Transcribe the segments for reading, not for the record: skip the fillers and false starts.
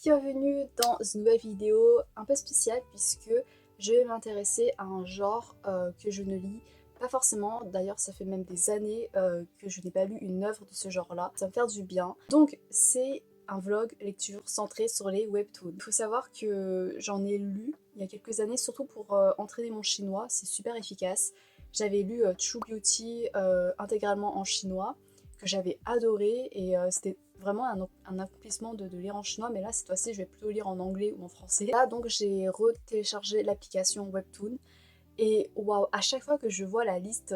bienvenue dans une nouvelle vidéo un peu spéciale puisque je vais m'intéresser à un genre que je ne lis pas forcément. D'ailleurs ça fait même des années que je n'ai pas lu une œuvre de ce genre-là. Ça va me faire du bien. Donc c'est un vlog lecture centré sur les webtoons. Il faut savoir que j'en ai lu il y a quelques années, surtout pour entraîner mon chinois, c'est super efficace. J'avais lu True Beauty intégralement en chinois, que j'avais adoré et c'était vraiment un accomplissement de lire en chinois, mais là cette fois-ci je vais plutôt lire en anglais ou en français. Là donc j'ai retéléchargé l'application Webtoon et waouh, à chaque fois que je vois la liste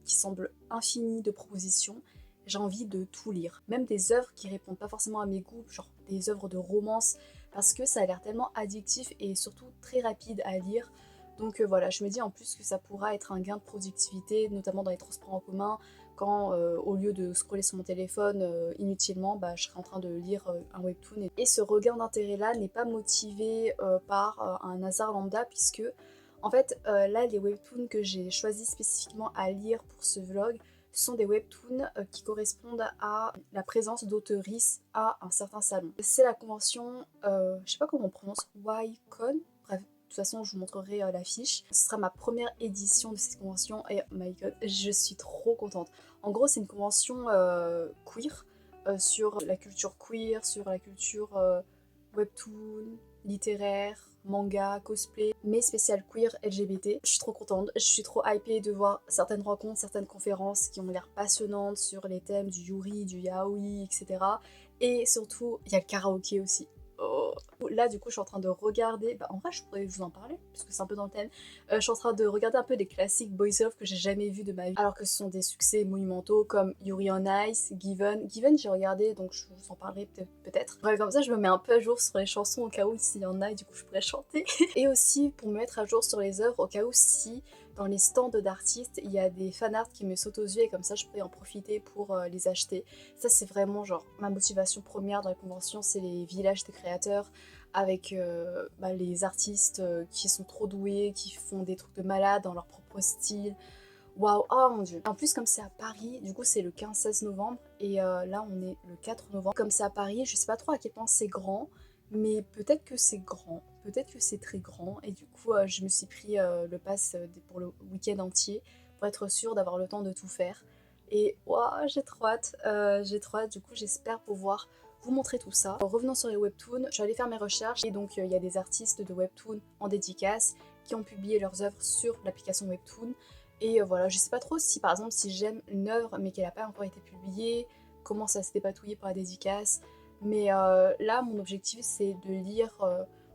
qui semble infinie de propositions, j'ai envie de tout lire. Même des œuvres qui répondent pas forcément à mes goûts, genre des œuvres de romance, parce que ça a l'air tellement addictif et surtout très rapide à lire. Donc voilà, je me dis en plus que ça pourra être un gain de productivité, notamment dans les transports en commun, quand au lieu de scroller sur mon téléphone inutilement, je serai en train de lire un webtoon. Et ce regain d'intérêt là n'est pas motivé par un hasard lambda, puisque en fait là les webtoons que j'ai choisi spécifiquement à lire pour ce vlog, ce sont des webtoons qui correspondent à la présence d'auteurisses à un certain salon. C'est la convention, je sais pas comment on prononce, YCon, bref. De toute façon, je vous montrerai l'affiche. Ce sera ma première édition de cette convention et oh my god, je suis trop contente. En gros, c'est une convention queer sur la culture queer, sur la culture webtoon, littéraire, manga, cosplay, mais spécial queer LGBT. Je suis trop contente, je suis trop hypée de voir certaines rencontres, certaines conférences qui ont l'air passionnantes sur les thèmes du yuri, du yaoi, etc. Et surtout, il y a le karaoké aussi. Oh. Là du coup je suis en train de regarder, en vrai je pourrais vous en parler parce que c'est un peu dans le thème. Je suis en train de regarder un peu des classiques boys love que j'ai jamais vus de ma vie, alors que ce sont des succès monumentaux comme Yuri on Ice, Given. Given j'ai regardé donc je vous en parlerai peut-être. Bref, comme ça je me mets un peu à jour sur les chansons au cas où s'il y en a et du coup je pourrais chanter. Et aussi pour me mettre à jour sur les œuvres au cas où si dans les stands d'artistes il y a des fanarts qui me sautent aux yeux et comme ça je pourrais en profiter pour les acheter. Ça c'est vraiment genre ma motivation première dans les conventions, c'est les villages de créateurs avec les artistes qui sont trop doués, qui font des trucs de malade dans leur propre style. Waouh, oh mon dieu. En plus comme c'est à Paris, du coup c'est le 15-16 novembre et là on est le 4 novembre. Comme c'est à Paris, je sais pas trop à quel point c'est grand, mais peut-être que c'est grand, peut-être que c'est très grand et du coup je me suis pris le pass pour le week-end entier pour être sûre d'avoir le temps de tout faire. Et waouh, j'ai trop hâte, du coup j'espère pouvoir vous montrer tout ça. Revenons sur les webtoons, je suis allée faire mes recherches et donc il y a des artistes de webtoon en dédicace qui ont publié leurs œuvres sur l'application Webtoon. Et voilà, je sais pas trop si par exemple si j'aime une œuvre mais qu'elle n'a pas encore été publiée, comment ça se dépatouiller pour la dédicace. Mais là mon objectif c'est de lire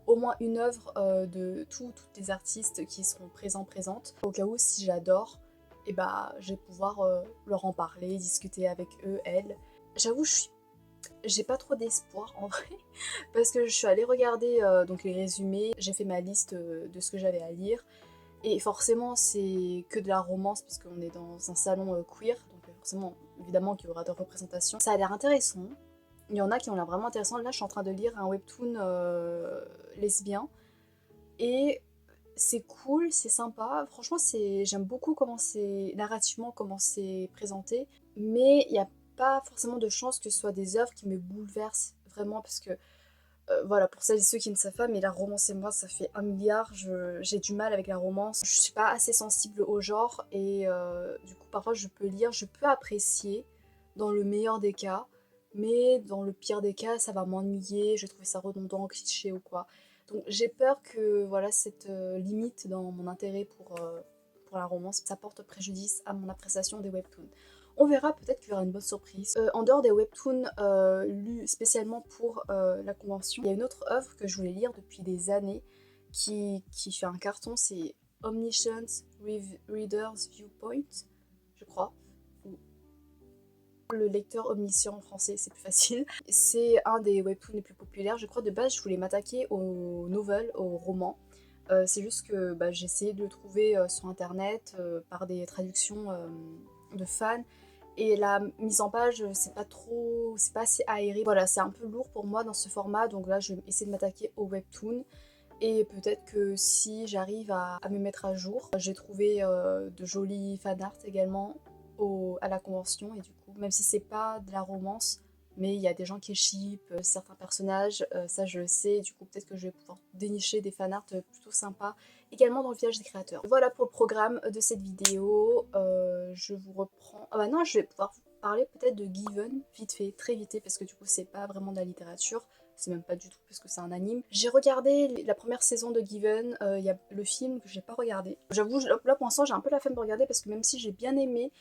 au moins une œuvre de toutes les artistes qui seront présentes. Au cas où si j'adore, et je vais pouvoir leur en parler, discuter avec eux, elles. J'avoue j'ai pas trop d'espoir en vrai, parce que je suis allée regarder donc les résumés, j'ai fait ma liste de ce que j'avais à lire, et forcément c'est que de la romance puisqu'on est dans un salon queer, donc forcément évidemment qu'il y aura de représentation. Ça a l'air intéressant, il y en a qui ont l'air vraiment intéressants. Là je suis en train de lire un webtoon lesbien, et c'est cool, c'est sympa, franchement j'aime beaucoup comment c'est narrativement comment c'est présenté, mais il y a pas forcément de chance que ce soit des œuvres qui me bouleversent vraiment, parce que voilà, pour celles et ceux qui ne savent pas, mais la romance et moi ça fait un milliard, j'ai du mal avec la romance, je suis pas assez sensible au genre et du coup parfois je peux lire, je peux apprécier dans le meilleur des cas, mais dans le pire des cas ça va m'ennuyer, je vais trouver ça redondant, cliché ou quoi. Donc j'ai peur que voilà cette limite dans mon intérêt pour la romance, ça porte préjudice à mon appréciation des webtoons. On verra, peut-être qu'il y aura une bonne surprise. En dehors des webtoons lus spécialement pour la convention, il y a une autre œuvre que je voulais lire depuis des années qui fait un carton, c'est Omniscient Reader's Viewpoint, je crois. Ou le lecteur omniscient en français, c'est plus facile. C'est un des webtoons les plus populaires. Je crois de base, je voulais m'attaquer aux novels, aux romans. C'est juste que j'ai essayé de le trouver sur internet par des traductions de fans. Et la mise en page, c'est pas assez aéré. Voilà, c'est un peu lourd pour moi dans ce format, donc là je vais essayer de m'attaquer au webtoon. Et peut-être que si j'arrive à me mettre à jour, j'ai trouvé de jolis fanarts également à la convention, et du coup, même si c'est pas de la romance, mais il y a des gens qui shippent certains personnages, ça je le sais, du coup peut-être que je vais pouvoir dénicher des fanarts plutôt sympas également dans le village des créateurs. Voilà pour le programme de cette vidéo, je vous reprends... Ah bah non, je vais pouvoir vous parler peut-être de Given, vite fait, très vite fait, parce que du coup c'est pas vraiment de la littérature, c'est même pas du tout parce que c'est un anime. J'ai regardé la première saison de Given, il y a le film que j'ai pas regardé. J'avoue, là pour l'instant j'ai un peu la flemme de regarder parce que même si j'ai bien aimé,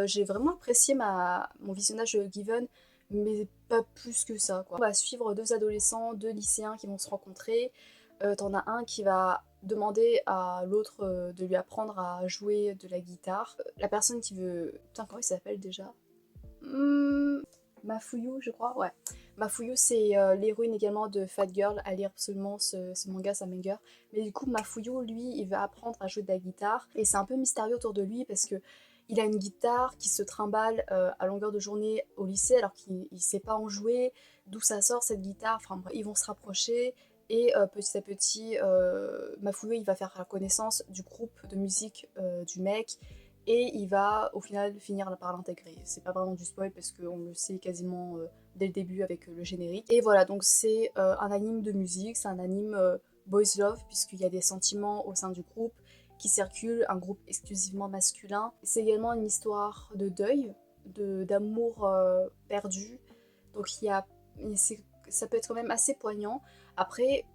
j'ai vraiment apprécié mon visionnage de Given, mais pas plus que ça, quoi. On va suivre deux adolescents, deux lycéens qui vont se rencontrer. T'en as un qui va demander à l'autre de lui apprendre à jouer de la guitare. La personne qui veut... Putain, comment il s'appelle déjà? Mafuyu, je crois, ouais. Mafuyu, c'est l'héroïne également de Fat Girl, à lire absolument ce manga, ça m'énerve. Mais du coup, Mafuyu, lui, il va apprendre à jouer de la guitare, et c'est un peu mystérieux autour de lui, parce que il a une guitare qui se trimballe à longueur de journée au lycée, alors qu'il ne sait pas en jouer, d'où ça sort cette guitare, enfin bref, ils vont se rapprocher, et petit à petit, Mafuyu, il va faire la connaissance du groupe de musique du mec, et il va au final finir par l'intégrer. C'est pas vraiment du spoil parce qu'on le sait quasiment dès le début avec le générique. Et voilà, donc c'est un anime de musique, c'est un anime boys love puisqu'il y a des sentiments au sein du groupe qui circulent, un groupe exclusivement masculin. C'est également une histoire de deuil, d'amour perdu. Donc ça peut être quand même assez poignant. Après,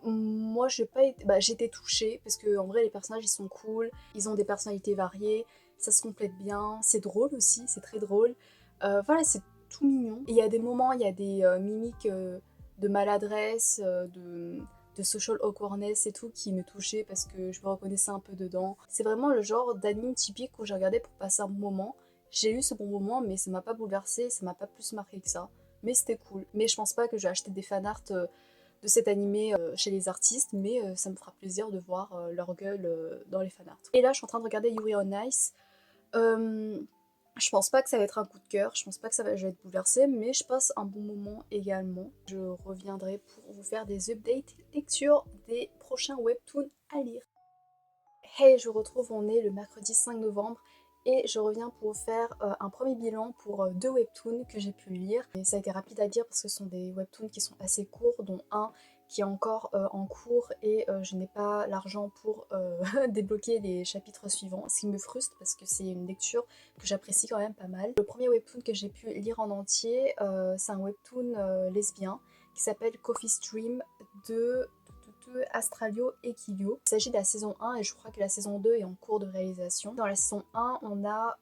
moi j'ai pas été... j'étais touchée parce que en vrai les personnages ils sont cool, ils ont des personnalités variées, ça se complète bien, c'est drôle aussi, c'est très drôle. Voilà, c'est tout mignon. Et il y a des moments, il y a des mimiques de maladresse, de social awkwardness et tout qui me touchaient parce que je me reconnaissais un peu dedans. C'est vraiment le genre d'anime typique où j'ai regardé pour passer un bon moment. J'ai eu ce bon moment mais ça m'a pas bouleversée, ça m'a pas plus marqué que ça. Mais c'était cool. Mais je pense pas que j'ai acheté des fanarts de cet animé chez les artistes, mais ça me fera plaisir de voir leur gueule dans les fanarts. Et là, je suis en train de regarder Yuri on Ice. Je pense pas que ça va être un coup de cœur, je pense pas que je vais être bouleversée, mais je passe un bon moment également. Je reviendrai pour vous faire des updates lecture des prochains webtoons à lire. Hey, je vous retrouve, on est le mercredi 5 novembre et je reviens pour vous faire un premier bilan pour deux webtoons que j'ai pu lire. Et ça a été rapide à dire parce que ce sont des webtoons qui sont assez courts, dont un qui est encore en cours et je n'ai pas l'argent pour débloquer les chapitres suivants, ce qui me frustre parce que c'est une lecture que j'apprécie quand même pas mal. Le premier webtoon que j'ai pu lire en entier, c'est un webtoon lesbien qui s'appelle Coffee Stream de Astralio et Kilio. Il s'agit de la saison 1 et je crois que la saison 2 est en cours de réalisation. Dans la saison 1, on a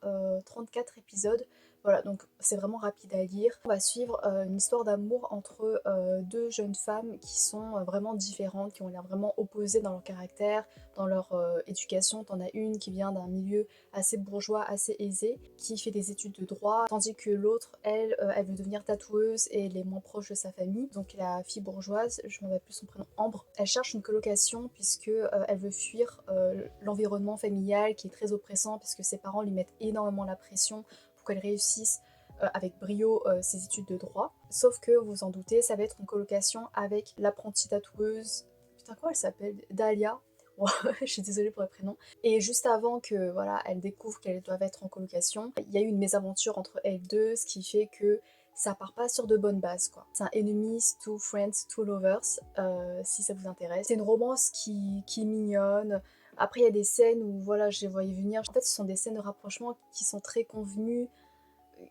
34 épisodes. Voilà, donc c'est vraiment rapide à lire. On va suivre une histoire d'amour entre deux jeunes femmes qui sont vraiment différentes, qui ont l'air vraiment opposées dans leur caractère, dans leur éducation. T'en as une qui vient d'un milieu assez bourgeois, assez aisé, qui fait des études de droit, tandis que l'autre, elle veut devenir tatoueuse et elle est moins proche de sa famille. Donc la fille bourgeoise, je m'en rappelle plus son prénom, Ambre, elle cherche une colocation puisque elle veut fuir l'environnement familial qui est très oppressant puisque ses parents lui mettent énormément la pression pour qu'elle réussisse avec brio ses études de droit. Sauf que, vous vous en doutez, ça va être une colocation avec l'apprentie tatoueuse, putain quoi elle s'appelle, Dahlia. Je suis désolée pour le prénom. Et juste avant que voilà, elle découvre qu'elles doivent être en colocation, il y a eu une mésaventure entre elles deux, ce qui fait que ça part pas sur de bonnes bases quoi. C'est un enemies to friends to lovers, si ça vous intéresse. C'est une romance qui est mignonne. Après il y a des scènes où voilà, je les voyais venir. En fait ce sont des scènes de rapprochement qui sont très convenues,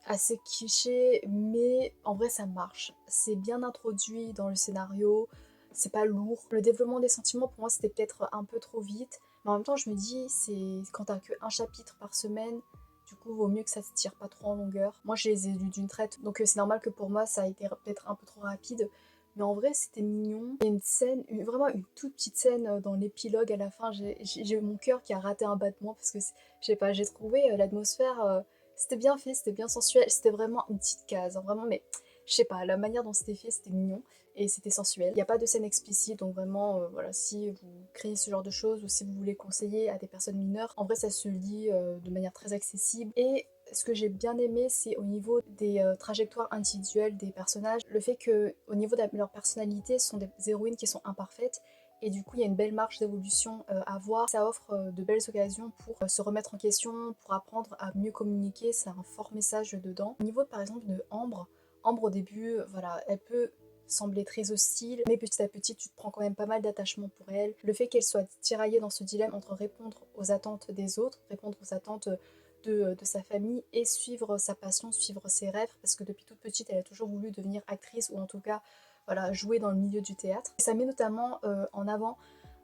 assez clichés, mais en vrai ça marche. C'est bien introduit dans le scénario, c'est pas lourd. Le développement des sentiments pour moi c'était peut-être un peu trop vite, mais en même temps je me dis c'est quand t'as que un chapitre par semaine, du coup vaut mieux que ça se tire pas trop en longueur. Moi je les ai lus d'une traite, donc c'est normal que pour moi ça a été peut-être un peu trop rapide. Mais en vrai c'était mignon. Il y a une scène, vraiment une toute petite scène dans l'épilogue à la fin, j'ai eu mon cœur qui a raté un battement parce que je sais pas, j'ai trouvé l'atmosphère, c'était bien fait, c'était bien sensuel, c'était vraiment une petite case, hein, vraiment, mais je sais pas, la manière dont c'était fait, c'était mignon et c'était sensuel. Il n'y a pas de scène explicite, donc vraiment, voilà, si vous créez ce genre de choses ou si vous voulez conseiller à des personnes mineures, en vrai, ça se lit de manière très accessible. Et ce que j'ai bien aimé, c'est au niveau des trajectoires individuelles des personnages, le fait que au niveau de leur personnalité, ce sont des héroïnes qui sont imparfaites et du coup il y a une belle marge d'évolution à voir. Ça offre de belles occasions pour se remettre en question, pour apprendre à mieux communiquer, c'est un fort message dedans. Au niveau par exemple de Ambre, Ambre au début, voilà, elle peut sembler très hostile, mais petit à petit tu te prends quand même pas mal d'attachement pour elle. Le fait qu'elle soit tiraillée dans ce dilemme entre répondre aux attentes des autres, répondre aux attentes de sa famille et suivre sa passion, suivre ses rêves, parce que depuis toute petite elle a toujours voulu devenir actrice ou en tout cas voilà, jouer dans le milieu du théâtre. Et ça met notamment en avant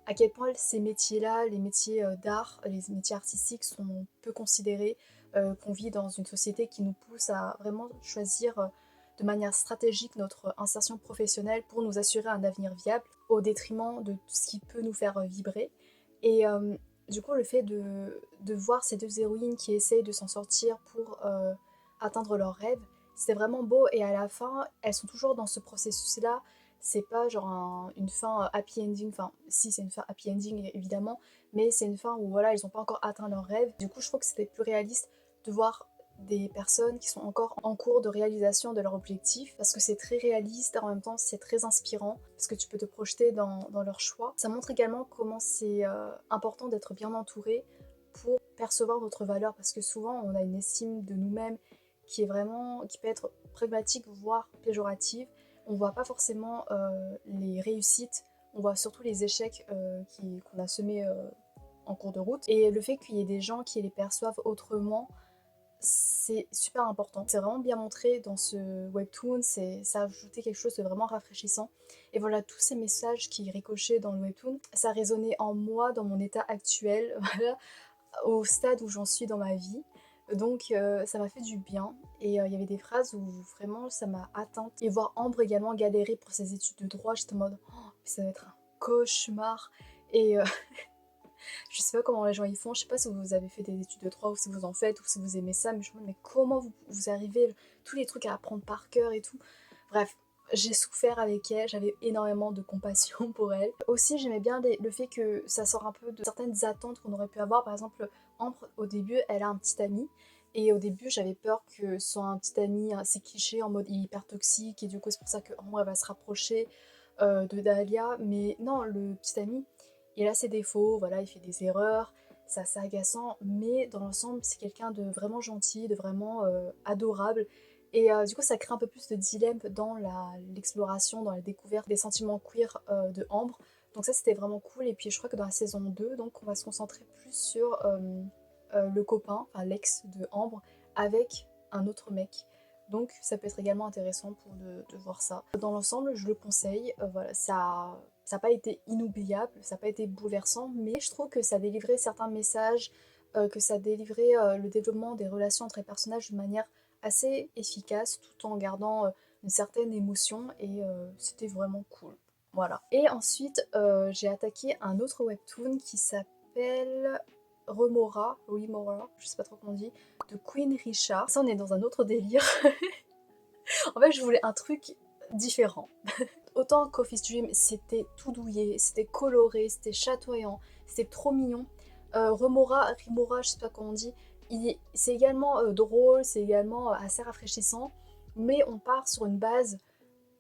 à quel point ces métiers-là, les métiers d'art, les métiers artistiques sont peu considérés, qu'on vit dans une société qui nous pousse à vraiment choisir de manière stratégique notre insertion professionnelle pour nous assurer un avenir viable au détriment de tout ce qui peut nous faire vibrer. Et du coup, le fait de voir ces deux héroïnes qui essayent de s'en sortir pour atteindre leurs rêves, c'était vraiment beau. Et à la fin, elles sont toujours dans ce processus-là. C'est pas genre une fin happy ending, enfin si c'est une fin happy ending évidemment, mais c'est une fin où voilà, ils n'ont pas encore atteint leurs rêves. Du coup, je trouve que c'était plus réaliste de voir des personnes qui sont encore en cours de réalisation de leur objectif, parce que c'est très réaliste, en même temps c'est très inspirant, parce que tu peux te projeter dans leurs choix. Ça montre également comment c'est important d'être bien entouré pour percevoir votre valeur, parce que souvent on a une estime de nous-mêmes qui est vraiment, qui peut être pragmatique, voire péjorative. On voit pas forcément les réussites, on voit surtout les échecs qu'on a semés en cours de route. Et le fait qu'il y ait des gens qui les perçoivent autrement, c'est super important. C'est vraiment bien montré dans ce webtoon, ça a ajouté quelque chose de vraiment rafraîchissant. Et voilà, tous ces messages qui ricochaient dans le webtoon, ça résonnait en moi, dans mon état actuel, voilà, au stade où j'en suis dans ma vie. Donc ça m'a fait du bien. Et il y avait des phrases où vraiment ça m'a atteinte. Et voir Ambre également galérer pour ses études de droit, j'étais en mode oh, ça va être un cauchemar. Et je sais pas comment les gens y font, je sais pas si vous avez fait des études de droit ou si vous en faites ou si vous aimez ça, mais je me demande mais comment vous arrivez, tous les trucs à apprendre par cœur et tout. Bref, j'ai souffert avec elle, j'avais énormément de compassion pour elle. Aussi j'aimais bien le fait que ça sort un peu de certaines attentes qu'on aurait pu avoir. Par exemple, Ambre au début elle a un petit ami. Et au début, j'avais peur que ce soit un petit ami assez cliché en mode hyper toxique, et du coup, c'est pour ça que Ambre elle va se rapprocher de Dahlia. Mais non, le petit ami, il a ses défauts, voilà, il fait des erreurs, c'est assez agaçant, mais dans l'ensemble, c'est quelqu'un de vraiment gentil, de vraiment adorable. Et du coup, ça crée un peu plus de dilemme dans l'exploration, dans la découverte des sentiments queer de Ambre. Donc ça, c'était vraiment cool. Et puis, je crois que dans la saison 2, donc, on va se concentrer plus sur le copain, enfin l'ex de Ambre, avec un autre mec. Donc ça peut être également intéressant pour de voir ça. Dans l'ensemble, je le conseille. Voilà, ça n'a pas été inoubliable, ça n'a pas été bouleversant, mais je trouve que ça a délivré certains messages, que ça a délivré le développement des relations entre les personnages de manière assez efficace, tout en gardant une certaine émotion, et c'était vraiment cool. Voilà. Et ensuite, j'ai attaqué un autre webtoon qui s'appelle Remora, Remora, je sais pas trop comment on dit, de Queen Richard. Ça, on est dans un autre délire. En fait, je voulais un truc différent. Autant Coffee's Dream, c'était tout douillet, c'était coloré, c'était chatoyant, c'était trop mignon. Rimora, je sais pas comment on dit, c'est également drôle, c'est également assez rafraîchissant, mais on part sur une base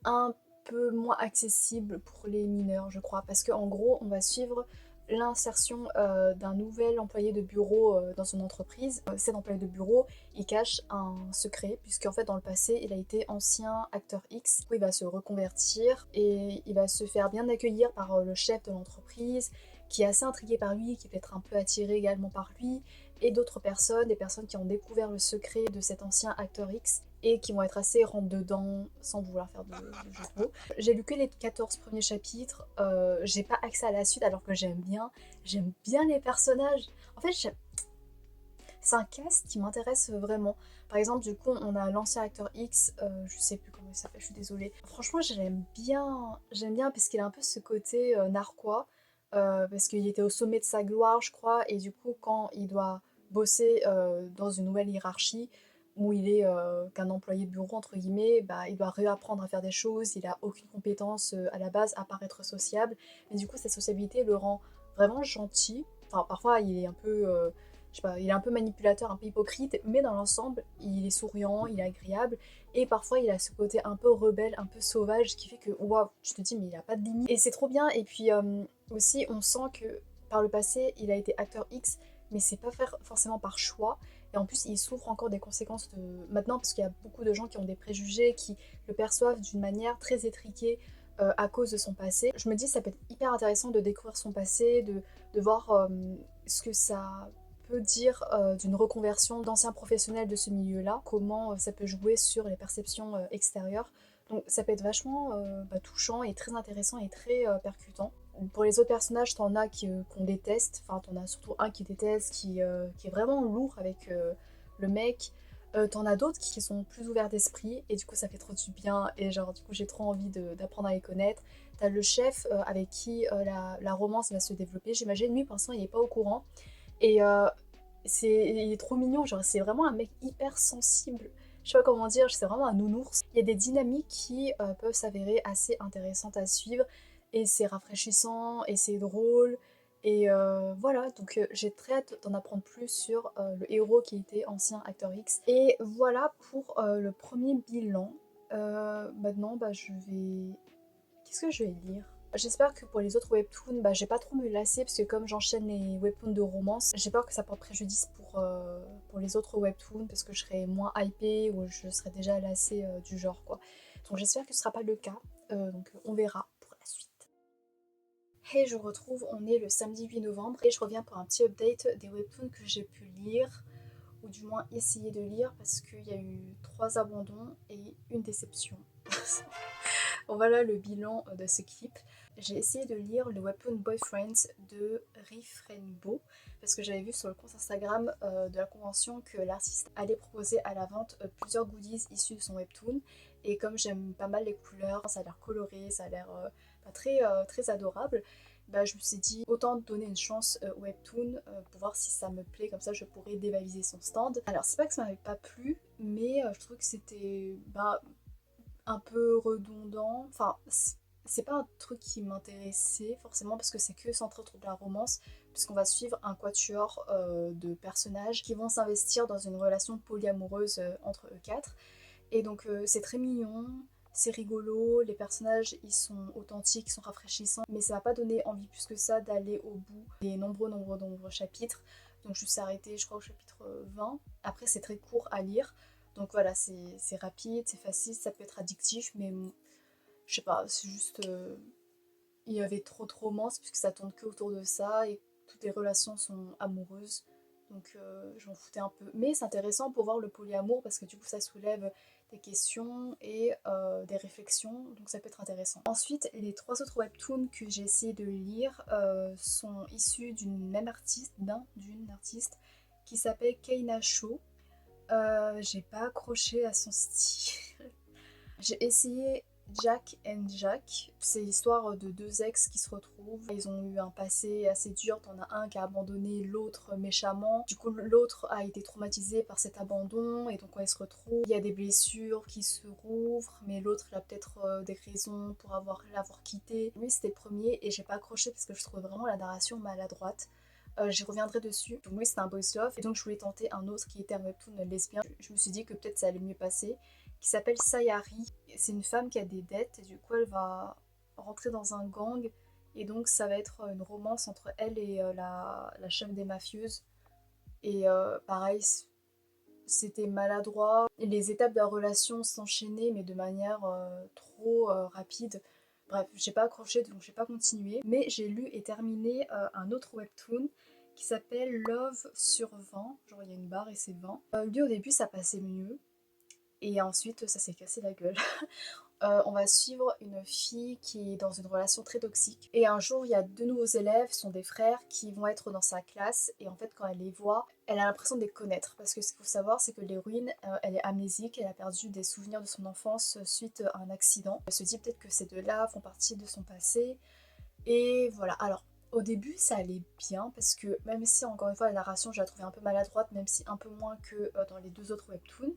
un peu moins accessible pour les mineurs, je crois, parce qu'en gros, on va suivre l'insertion d'un nouvel employé de bureau dans son entreprise. Cet employé de bureau, il cache un secret, puisqu'en fait dans le passé, il a été ancien acteur X. Du coup, il va se reconvertir et il va se faire bien accueillir par le chef de l'entreprise, qui est assez intrigué par lui, qui peut être un peu attiré également par lui, et d'autres personnes, des personnes qui ont découvert le secret de cet ancien acteur X et qui vont être assez rentre-dedans sans vouloir faire de jeu de mots. J'ai lu que les 14 premiers chapitres, j'ai pas accès à la suite alors que j'aime bien les personnages. En fait, c'est un cast qui m'intéresse vraiment. Par exemple, du coup, on a l'ancien acteur X, je sais plus comment il s'appelle, je suis désolée. Franchement, j'aime bien parce qu'il a un peu ce côté narquois, parce qu'il était au sommet de sa gloire, je crois, et du coup, quand il doit bosser dans une nouvelle hiérarchie, où il est qu'un employé de bureau, entre guillemets, bah, il doit réapprendre à faire des choses, il a aucune compétence à la base, à part être sociable, mais du coup, cette sociabilité le rend vraiment gentil. Enfin, parfois, il est un peu je sais pas, il est un peu manipulateur, un peu hypocrite, mais dans l'ensemble, il est souriant, il est agréable, et parfois il a ce côté un peu rebelle, un peu sauvage, qui fait que, waouh, tu te dis, mais il a pas de limite. Et c'est trop bien, et puis Aussi, on sent que par le passé, il a été acteur X, mais c'est pas faire forcément par choix. Et en plus, il souffre encore des conséquences de maintenant, parce qu'il y a beaucoup de gens qui ont des préjugés, qui le perçoivent d'une manière très étriquée à cause de son passé. Je me dis, ça peut être hyper intéressant de découvrir son passé, de voir ce que ça peut dire d'une reconversion d'anciens professionnels de ce milieu-là, comment ça peut jouer sur les perceptions extérieures. Donc ça peut être vachement touchant et très intéressant et très percutant. Pour les autres personnages, t'en as qu'on déteste, enfin t'en as surtout un qui déteste, qui est vraiment lourd avec le mec. T'en as d'autres qui sont plus ouverts d'esprit et du coup ça fait trop du bien et genre du coup j'ai trop envie d'apprendre à les connaître. T'as le chef avec qui la romance va se développer, j'imagine, lui pour l'instant il est pas au courant et il est trop mignon, genre c'est vraiment un mec hyper sensible. Je sais pas comment dire, c'est vraiment un nounours. Il y a des dynamiques qui peuvent s'avérer assez intéressantes à suivre et c'est rafraîchissant et c'est drôle. Et voilà, donc j'ai très hâte d'en apprendre plus sur le héros qui était ancien acteur X. Et voilà pour le premier bilan. Maintenant, je vais... Qu'est-ce que je vais lire? J'espère que pour les autres webtoons, j'ai pas trop me lasser parce que comme j'enchaîne les webtoons de romance, j'ai peur que ça porte préjudice pour les autres webtoons parce que je serai moins hypée ou je serai déjà lassée du genre quoi. Donc j'espère que ce sera pas le cas, donc on verra pour la suite. Hey, je vous retrouve, on est le samedi 8 novembre et je reviens pour un petit update des webtoons que j'ai pu lire ou du moins essayer de lire parce qu'il y a eu 3 abandons et une déception. Bon, voilà le bilan de ce clip. J'ai essayé de lire le webtoon Boyfriends de Riff Rainbow parce que j'avais vu sur le compte Instagram de la convention que l'artiste allait proposer à la vente plusieurs goodies issus de son webtoon et comme j'aime pas mal les couleurs, ça a l'air coloré, ça a l'air très adorable. Je me suis dit autant donner une chance au webtoon pour voir si ça me plaît, comme ça je pourrais dévaliser son stand. Alors c'est pas que ça m'avait pas plu, mais je trouve que c'était un peu redondant. Enfin, c'est pas un truc qui m'intéressait forcément parce que c'est que centré autour de la romance, puisqu'on va suivre un quatuor de personnages qui vont s'investir dans une relation polyamoureuse entre eux quatre. Et donc c'est très mignon, c'est rigolo, les personnages ils sont authentiques, ils sont rafraîchissants, mais ça va pas donner envie plus que ça d'aller au bout des nombreux chapitres. Donc je me suis arrêtée je crois au chapitre 20. Après c'est très court à lire. Donc voilà, c'est rapide, c'est facile, ça peut être addictif, mais je sais pas, c'est juste... il y avait trop de romance puisque ça tourne que autour de ça et toutes les relations sont amoureuses. Donc je m'en foutais un peu. Mais c'est intéressant pour voir le polyamour parce que du coup ça soulève des questions et des réflexions, donc ça peut être intéressant. Ensuite, les 3 autres webtoons que j'ai essayé de lire sont issus d'une même artiste, d'une artiste qui s'appelle Keina Cho. J'ai pas accroché à son style. J'ai essayé Jack and Jack. C'est l'histoire de 2 ex qui se retrouvent. Ils ont eu un passé assez dur. T'en as un qui a abandonné l'autre méchamment. Du coup, l'autre a été traumatisé par cet abandon et donc quand ils se retrouvent, il y a des blessures qui se rouvrent, mais l'autre il a peut-être des raisons pour l'avoir quitté. Lui, c'était le premier et j'ai pas accroché parce que je trouvais vraiment la narration maladroite. J'y reviendrai dessus. Donc oui, c'était un boys love et donc je voulais tenter un autre qui était un webtoon lesbien. Je me suis dit que peut-être ça allait mieux passer, qui s'appelle Sayari. C'est une femme qui a des dettes et du coup elle va rentrer dans un gang et donc ça va être une romance entre elle et la chef des mafieuses. Et pareil, c'était maladroit. Et les étapes de la relation s'enchaînaient mais de manière trop rapide. Bref, j'ai pas accroché donc j'ai pas continué. Mais j'ai lu et terminé un autre webtoon qui s'appelle Love sur 20. Genre il y a une barre et c'est 20. Lui au début ça passait mieux. Et ensuite ça s'est cassé la gueule. On va suivre une fille qui est dans une relation très toxique. Et un jour, il y a 2 nouveaux élèves, ce sont des frères, qui vont être dans sa classe. Et en fait, quand elle les voit, elle a l'impression de les connaître. Parce que ce qu'il faut savoir, c'est que l'héroïne, elle est amnésique, elle a perdu des souvenirs de son enfance suite à un accident. Elle se dit peut-être que ces deux-là font partie de son passé. Et voilà. Alors, au début, ça allait bien, parce que même si, encore une fois, la narration, je la trouvais un peu maladroite, même si un peu moins que dans les 2 autres webtoons,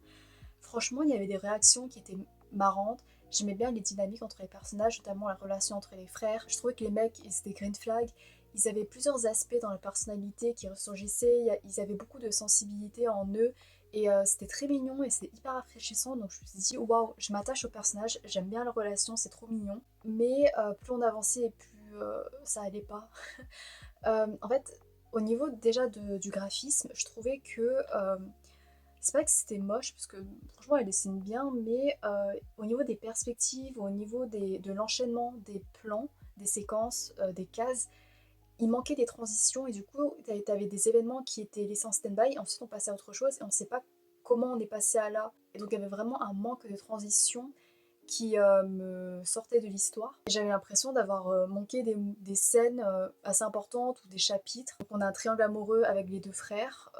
franchement, il y avait des réactions qui étaient marrantes. J'aimais bien les dynamiques entre les personnages, notamment la relation entre les frères. Je trouvais que les mecs, ils étaient green flag. Ils avaient plusieurs aspects dans leur personnalité qui ressurgissaient. Ils avaient beaucoup de sensibilité en eux. Et c'était très mignon et c'était hyper rafraîchissant. Donc je me suis dit, waouh, je m'attache aux personnages. J'aime bien leur relation, c'est trop mignon. Mais plus on avançait et plus ça allait pas. En fait, au niveau déjà du graphisme, je trouvais que c'est pas que c'était moche, parce que franchement elle dessine bien, mais au niveau des perspectives, au niveau de l'enchaînement des plans, des séquences, des cases, il manquait des transitions et du coup t'avais des événements qui étaient laissés en stand-by, ensuite on passait à autre chose et on sait pas comment on est passé à là. Et donc il y avait vraiment un manque de transition qui me sortait de l'histoire. J'avais l'impression d'avoir manqué des scènes assez importantes ou des chapitres. Donc on a un triangle amoureux avec les deux frères.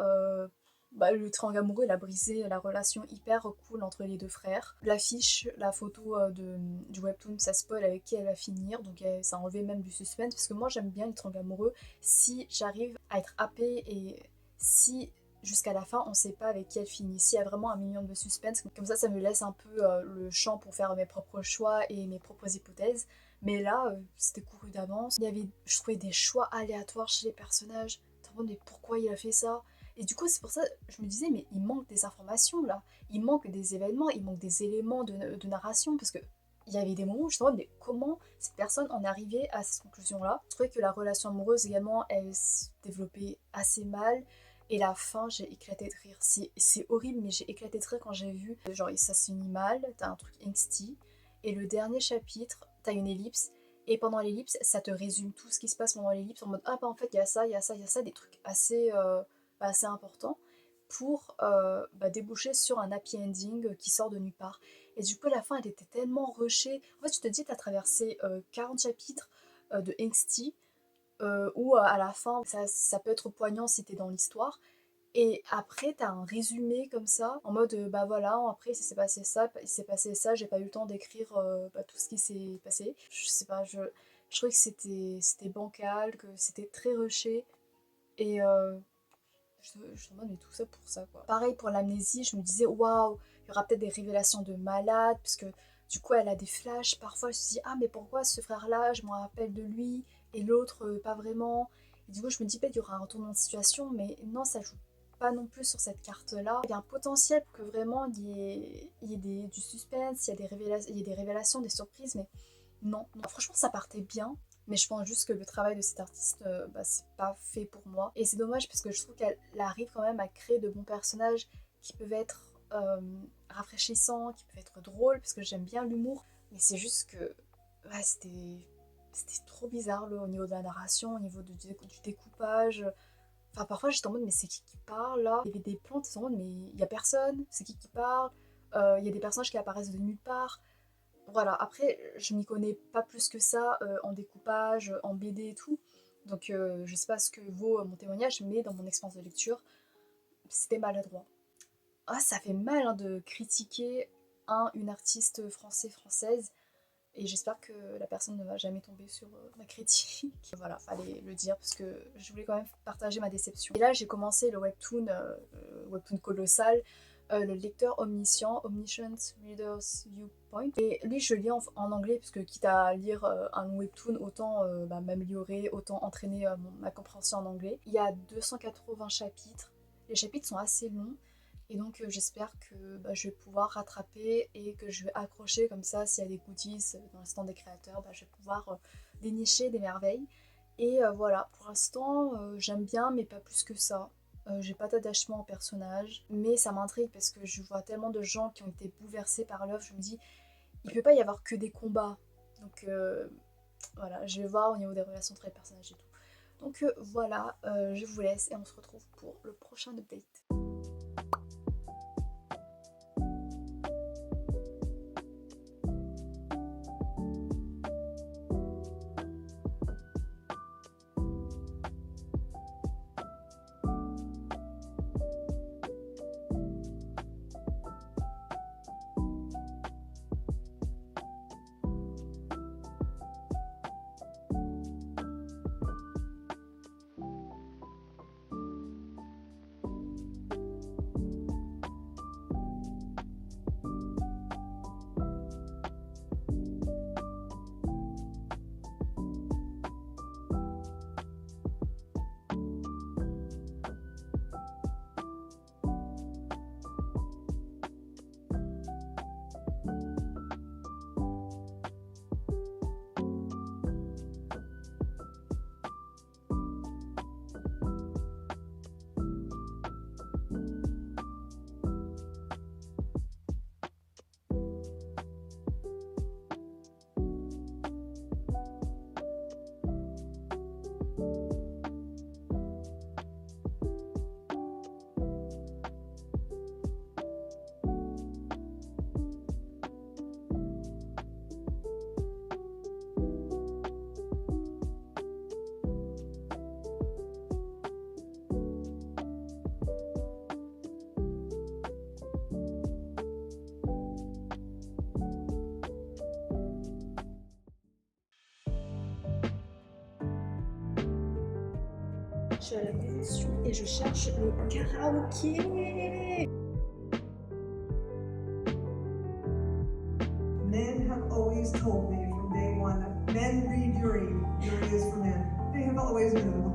Le triangle amoureux, il a brisé la relation hyper cool entre les deux frères. L'affiche, la photo du webtoon, ça spoil avec qui elle va finir, donc ça a enlevé même du suspense, parce que moi j'aime bien les triangles amoureux si j'arrive à être happée et si jusqu'à la fin on sait pas avec qui elle finit. S'il y a vraiment un minimum de suspense, comme ça me laisse un peu le champ pour faire mes propres choix et mes propres hypothèses. Mais là, c'était couru d'avance. Il y avait, je trouvais, des choix aléatoires chez les personnages. T'es en mode, mais pourquoi il a fait ça? Et du coup, c'est pour ça je me disais, mais il manque des informations là. Il manque des événements, il manque des éléments de narration. Parce que il y avait des moments où je me demandais, mais comment cette personne en est arrivée à cette conclusion-là? Je trouvais que la relation amoureuse également, elle se développait assez mal. Et la fin, j'ai éclaté de rire. C'est horrible, mais j'ai éclaté de rire quand j'ai vu, genre, ça se finit mal, t'as un truc angsty. Et le dernier chapitre, t'as une ellipse. Et pendant l'ellipse, ça te résume tout ce qui se passe pendant l'ellipse en mode, ah bah en fait, il y a ça, il y a ça, il y a ça, des trucs assez importants pour déboucher sur un happy ending qui sort de nulle part. Et du coup, la fin, elle était tellement rushée. En fait, tu te dis, t'as traversé 40 chapitres de angsty, où à la fin, ça peut être poignant si t'es dans l'histoire. Et après, t'as un résumé comme ça, en mode, bah voilà, après, il s'est passé ça, il s'est passé ça, j'ai pas eu le temps d'écrire tout ce qui s'est passé. Je sais pas, je trouvais que c'était bancal, que c'était très rushé. Et je me demande, mais tout ça pour ça, quoi. Pareil pour l'amnésie, je me disais, waouh, il y aura peut-être des révélations de malade, puisque du coup, elle a des flashs. Parfois, je me dis, ah, mais pourquoi ce frère-là, je me rappelle de lui, et l'autre, pas vraiment. Et du coup, je me dis, peut-être qu'il y aura un retournement de situation, mais non, ça joue pas non plus sur cette carte-là. Il y a un potentiel pour que vraiment il y ait du suspense, il y ait des révélations, des surprises, mais non, non. Franchement, ça partait bien, mais je pense juste que le travail de cette artiste, c'est pas fait pour moi. Et c'est dommage parce que je trouve qu'elle arrive quand même à créer de bons personnages qui peuvent être rafraîchissants, qui peuvent être drôles, parce que j'aime bien l'humour. Mais c'est juste que ouais, c'était trop bizarre au niveau de la narration, au niveau du découpage. Enfin, parfois j'étais en mode, mais c'est qui parle là? Il y avait des plans, t'es en mode, mais il y a personne, c'est qui parle? Il y a des personnages qui apparaissent de nulle part. Voilà, après, je m'y connais pas plus que ça en découpage, en BD et tout. Donc je sais pas ce que vaut mon témoignage, mais dans mon expérience de lecture, c'était maladroit. Ah, ça fait mal hein, de critiquer une artiste française, et j'espère que la personne ne va jamais tomber sur ma critique. Voilà, fallait le dire parce que je voulais quand même partager ma déception. Et là, j'ai commencé le webtoon, webtoon colossal, le lecteur omniscient, Omniscient Reader's Viewpoint. Et lui, je lis en anglais, parce que quitte à lire un webtoon, autant m'améliorer, autant entraîner ma compréhension en anglais. Il y a 280 chapitres. Les chapitres sont assez longs. Et donc j'espère que je vais pouvoir rattraper et que je vais accrocher comme ça. S'il y a des goodies dans le stand des créateurs, je vais pouvoir dénicher des merveilles. Et voilà, pour l'instant j'aime bien, mais pas plus que ça. J'ai pas d'attachement au personnage, mais ça m'intrigue parce que je vois tellement de gens qui ont été bouleversés par l'œuvre. Je me dis, il peut pas y avoir que des combats. Donc voilà, je vais voir au niveau des relations entre les personnages et tout. Donc voilà, je vous laisse et on se retrouve pour le prochain update. suis à la convention et je cherche le karaoké. Men have always told me from day one that men read Yuri. Yuri is for men. They have always known.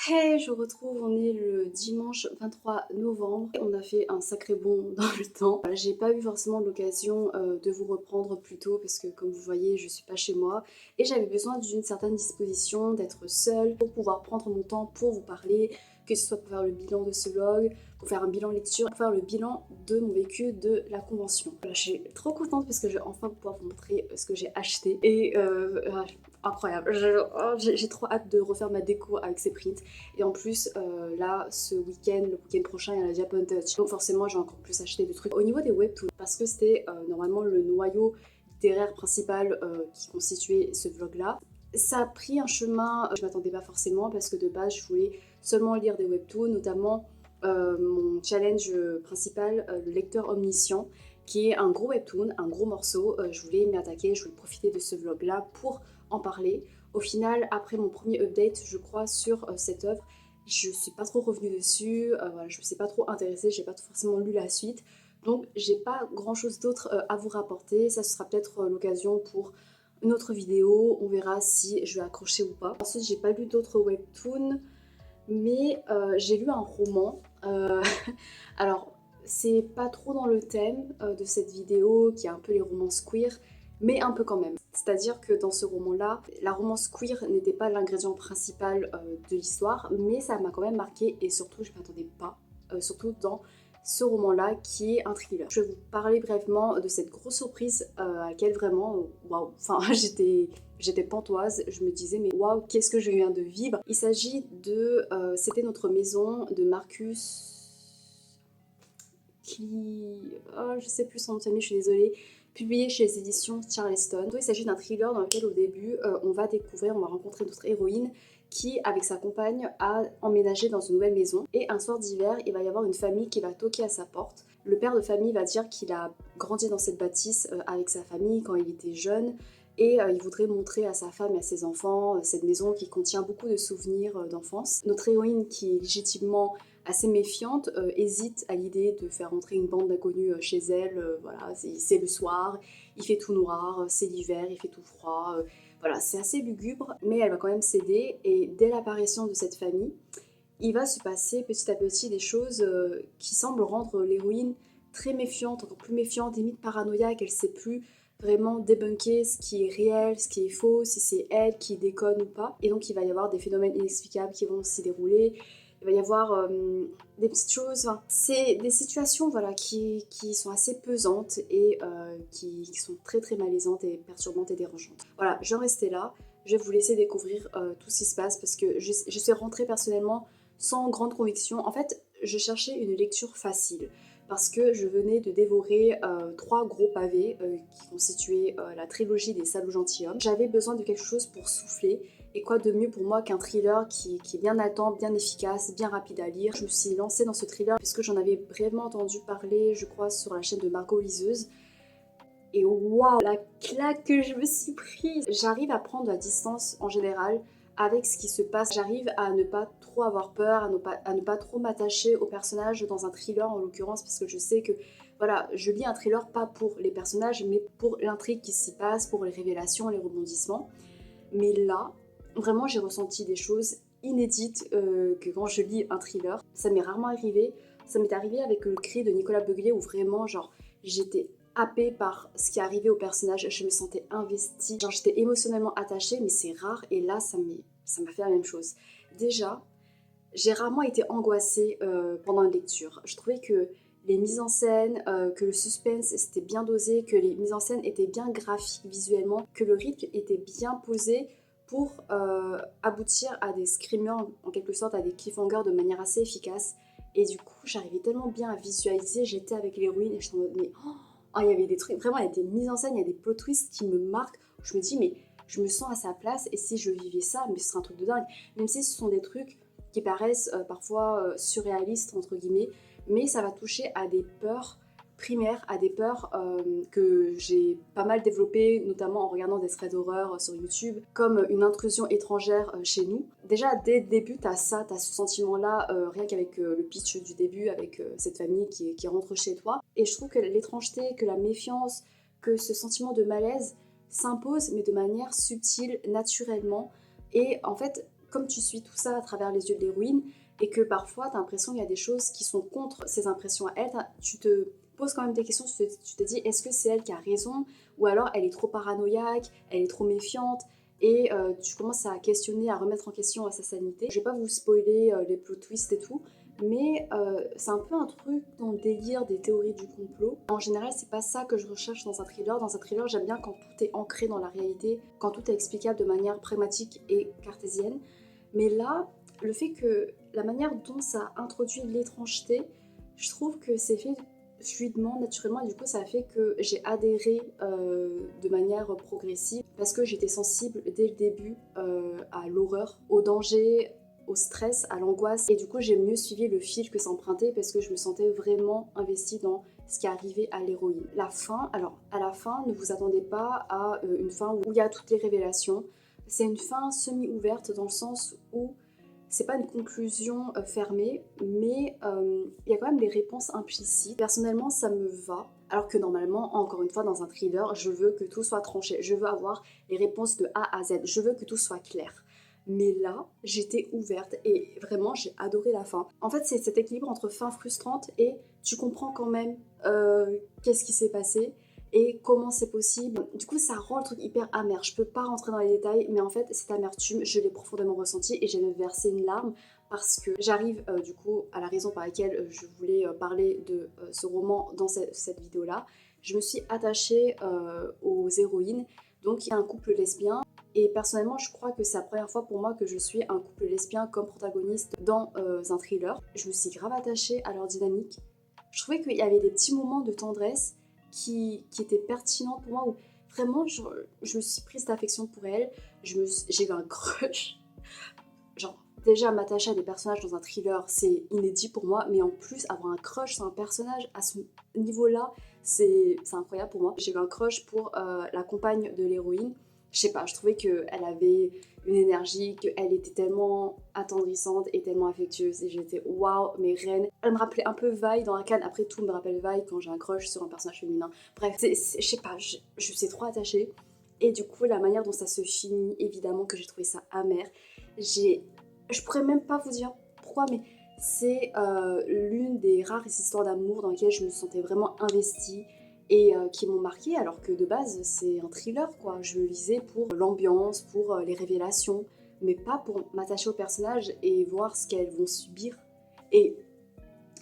Hey, je retrouve, on est le dimanche 23 novembre. On a fait un sacré bond dans le temps. J'ai pas eu forcément l'occasion de vous reprendre plus tôt parce que comme vous voyez, je suis pas chez moi et j'avais besoin d'une certaine disposition, d'être seule pour pouvoir prendre mon temps pour vous parler, que ce soit pour faire le bilan de ce vlog, pour faire un bilan lecture, pour faire le bilan de mon vécu de la convention. Voilà, je suis trop contente parce que je vais enfin pouvoir vous montrer ce que j'ai acheté et incroyable. J'ai trop hâte de refaire ma déco avec ces prints. Et en plus, là, ce week-end, le week-end prochain, il y a la Japan Touch. Donc forcément, j'ai encore plus acheté de trucs. Au niveau des webtoons, parce que c'était normalement le noyau littéraire principal qui constituait ce vlog-là, ça a pris un chemin, je m'attendais pas forcément parce que de base, je voulais seulement lire des webtoons, notamment mon challenge principal, le lecteur omniscient, qui est un gros webtoon, un gros morceau. Je voulais m'y attaquer, je voulais profiter de ce vlog-là pour en parler. Au final, après mon premier update, je crois, sur cette œuvre, je suis pas trop revenue dessus, voilà, je me suis pas trop intéressée, j'ai pas forcément lu la suite. Donc j'ai pas grand chose d'autre à vous rapporter. Ça ce sera peut-être l'occasion pour une autre vidéo. On verra si je vais accrocher ou pas. Ensuite, j'ai pas lu d'autres webtoons, mais j'ai lu un roman. Alors, c'est pas trop dans le thème de cette vidéo, qui est un peu les romances queer, mais un peu quand même. C'est-à-dire que dans ce roman-là, la romance queer n'était pas l'ingrédient principal de l'histoire, mais ça m'a quand même marqué et surtout, je m'attendais pas, surtout dans ce roman-là qui est un thriller. Je vais vous parler brièvement de cette grosse surprise à laquelle vraiment, waouh, enfin j'étais pantoise, je me disais mais waouh, qu'est-ce que je viens de vivre. Il s'agit de C'était notre maison de Marcus... Oh, je sais plus son nom de famille, je suis désolée, publié chez les éditions Charleston. Il s'agit d'un thriller dans lequel au début on va rencontrer notre héroïne qui, avec sa compagne, a emménagé dans une nouvelle maison. Et un soir d'hiver, il va y avoir une famille qui va toquer à sa porte. Le père de famille va dire qu'il a grandi dans cette bâtisse avec sa famille quand il était jeune. Et il voudrait montrer à sa femme et à ses enfants cette maison qui contient beaucoup de souvenirs d'enfance. Notre héroïne, qui est légitimement assez méfiante, hésite à l'idée de faire entrer une bande d'inconnus chez elle. Voilà, c'est le soir, il fait tout noir, c'est l'hiver, il fait tout froid. Voilà, c'est assez lugubre, mais elle va quand même céder. Et dès l'apparition de cette famille, il va se passer petit à petit des choses qui semblent rendre l'héroïne très méfiante, encore plus méfiante, limite paranoïaque. Elle ne sait plus vraiment débunker ce qui est réel, ce qui est faux, si c'est elle qui déconne ou pas. Et donc il va y avoir des phénomènes inexplicables qui vont s'y dérouler. Il va y avoir des petites choses, enfin, c'est des situations voilà, qui sont assez pesantes et qui sont très très malaisantes et perturbantes et dérangeantes. Voilà, je vais en rester là, je vais vous laisser découvrir tout ce qui se passe parce que je suis rentrée personnellement sans grande conviction. En fait, je cherchais une lecture facile parce que je venais de dévorer 3 gros pavés qui constituaient la trilogie des Salauds gentilshommes. J'avais besoin de quelque chose pour souffler. Et quoi de mieux pour moi qu'un thriller qui est bien haletant, bien efficace, bien rapide à lire. Je me suis lancée dans ce thriller puisque j'en avais brièvement entendu parler, je crois, sur la chaîne de Margot Liseuse. Et waouh, la claque que je me suis prise! J'arrive à prendre la distance en général avec ce qui se passe. J'arrive à ne pas trop avoir peur, à ne pas trop m'attacher aux personnages dans un thriller en l'occurrence, parce que je sais que voilà, je lis un thriller pas pour les personnages, mais pour l'intrigue qui s'y passe, pour les révélations, les rebondissements. Mais là, vraiment, j'ai ressenti des choses inédites que quand je lis un thriller. Ça m'est rarement arrivé. Ça m'est arrivé avec le cri de Nicolas Beuglet où vraiment, genre, j'étais happée par ce qui arrivait au personnage. Je me sentais investie. Genre, j'étais émotionnellement attachée, mais c'est rare. Et là, ça m'a fait la même chose. Déjà, j'ai rarement été angoissée pendant une lecture. Je trouvais que les mises en scène, que le suspense c'était bien dosé, que les mises en scène étaient bien graphiques visuellement, que le rythme était bien posé pour aboutir à des screamers, en quelque sorte à des cliffhangers de manière assez efficace. Et du coup, j'arrivais tellement bien à visualiser, j'étais avec l'héroïne et je me mais il y avait des trucs, vraiment, il y a des mises en scène, il y a des plot twists qui me marquent. Je me dis, mais je me sens à sa place et si je vivais ça, mais ce serait un truc de dingue. Même si ce sont des trucs qui paraissent parfois surréalistes, entre guillemets, mais ça va toucher à des peurs primaires, à des peurs que j'ai pas mal développées, notamment en regardant des threads d'horreur sur YouTube, comme une intrusion étrangère chez nous. Déjà, dès le début, t'as ce sentiment-là, rien qu'avec le pitch du début, avec cette famille qui rentre chez toi. Et je trouve que l'étrangeté, que la méfiance, que ce sentiment de malaise s'impose, mais de manière subtile, naturellement. Et en fait, comme tu suis tout ça à travers les yeux de l'héroïne, et que parfois tu as l'impression qu'il y a des choses qui sont contre ces impressions à elle, tu te poses quand même des questions, tu te dis est-ce que c'est elle qui a raison, ou alors elle est trop paranoïaque, elle est trop méfiante, et tu commences à questionner, à remettre en question sa sanité. Je vais pas vous spoiler les plot twists et tout, mais c'est un peu un truc dans le délire des théories du complot. En général, c'est pas ça que je recherche dans un thriller. Dans un thriller, j'aime bien quand tout est ancré dans la réalité, quand tout est explicable de manière pragmatique et cartésienne. Mais là, le fait que la manière dont ça introduit l'étrangeté, je trouve que c'est fait fluidement, naturellement, et du coup ça a fait que j'ai adhéré de manière progressive parce que j'étais sensible dès le début à l'horreur, au danger, au stress, à l'angoisse, et du coup j'ai mieux suivi le fil que ça empruntait parce que je me sentais vraiment investie dans ce qui arrivait à l'héroïne. La fin, alors à la fin, ne vous attendez pas à une fin où il y a toutes les révélations. C'est une fin semi-ouverte dans le sens où c'est pas une conclusion fermée, mais il y a quand même des réponses implicites. Personnellement, ça me va. Alors que normalement, encore une fois, dans un thriller, je veux que tout soit tranché. Je veux avoir les réponses de A à Z. Je veux que tout soit clair. Mais là, j'étais ouverte et vraiment, j'ai adoré la fin. En fait, c'est cet équilibre entre fin frustrante et tu comprends quand même qu'est-ce qui s'est passé et comment c'est possible. Du coup, ça rend le truc hyper amer. Je peux pas rentrer dans les détails, mais en fait, cette amertume, je l'ai profondément ressentie et j'ai même versé une larme parce que j'arrive du coup à la raison par laquelle je voulais parler de ce roman dans cette vidéo-là. Je me suis attachée aux héroïnes. Donc, il y a un couple lesbien. Et personnellement, je crois que c'est la première fois pour moi que je suis un couple lesbien comme protagoniste dans un thriller. Je me suis grave attachée à leur dynamique. Je trouvais qu'il y avait des petits moments de tendresse qui était pertinente pour moi, où vraiment je me suis prise d'affection pour elle, j'ai eu un crush. Genre, déjà m'attacher à des personnages dans un thriller, c'est inédit pour moi, mais en plus, avoir un crush sur un personnage à ce niveau-là, c'est incroyable pour moi. J'ai eu un crush pour la compagne de l'héroïne. Je sais pas, je trouvais qu'elle avait une énergie, qu'elle était tellement attendrissante et tellement affectueuse. Et j'étais waouh, mais reine. Elle me rappelait un peu Vi dans Arcane. Après tout, me rappelle Vi quand j'ai un crush sur un personnage féminin. Bref, je sais pas, je suis trop attachée. Et du coup, la manière dont ça se finit, évidemment que j'ai trouvé ça amer. Je pourrais même pas vous dire pourquoi, mais c'est l'une des rares histoires d'amour dans lesquelles je me sentais vraiment investie et qui m'ont marquée, alors que de base c'est un thriller quoi. Je le lisais pour l'ambiance, pour les révélations, mais pas pour m'attacher aux personnages et voir ce qu'elles vont subir. Et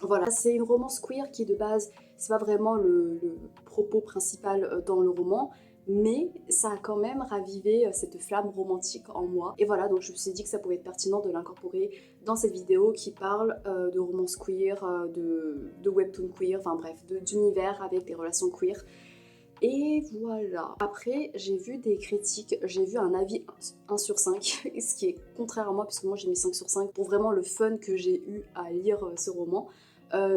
voilà, c'est une romance queer qui de base, c'est pas vraiment le propos principal dans le roman, mais ça a quand même ravivé cette flamme romantique en moi. Et voilà, donc je me suis dit que ça pouvait être pertinent de l'incorporer dans cette vidéo qui parle de romance queer, de webtoon queer, enfin bref, d'univers avec des relations queer. Et voilà. Après, j'ai vu des critiques, j'ai vu un avis 1 sur 5, ce qui est contraire à moi, puisque moi j'ai mis 5 sur 5 pour vraiment le fun que j'ai eu à lire ce roman.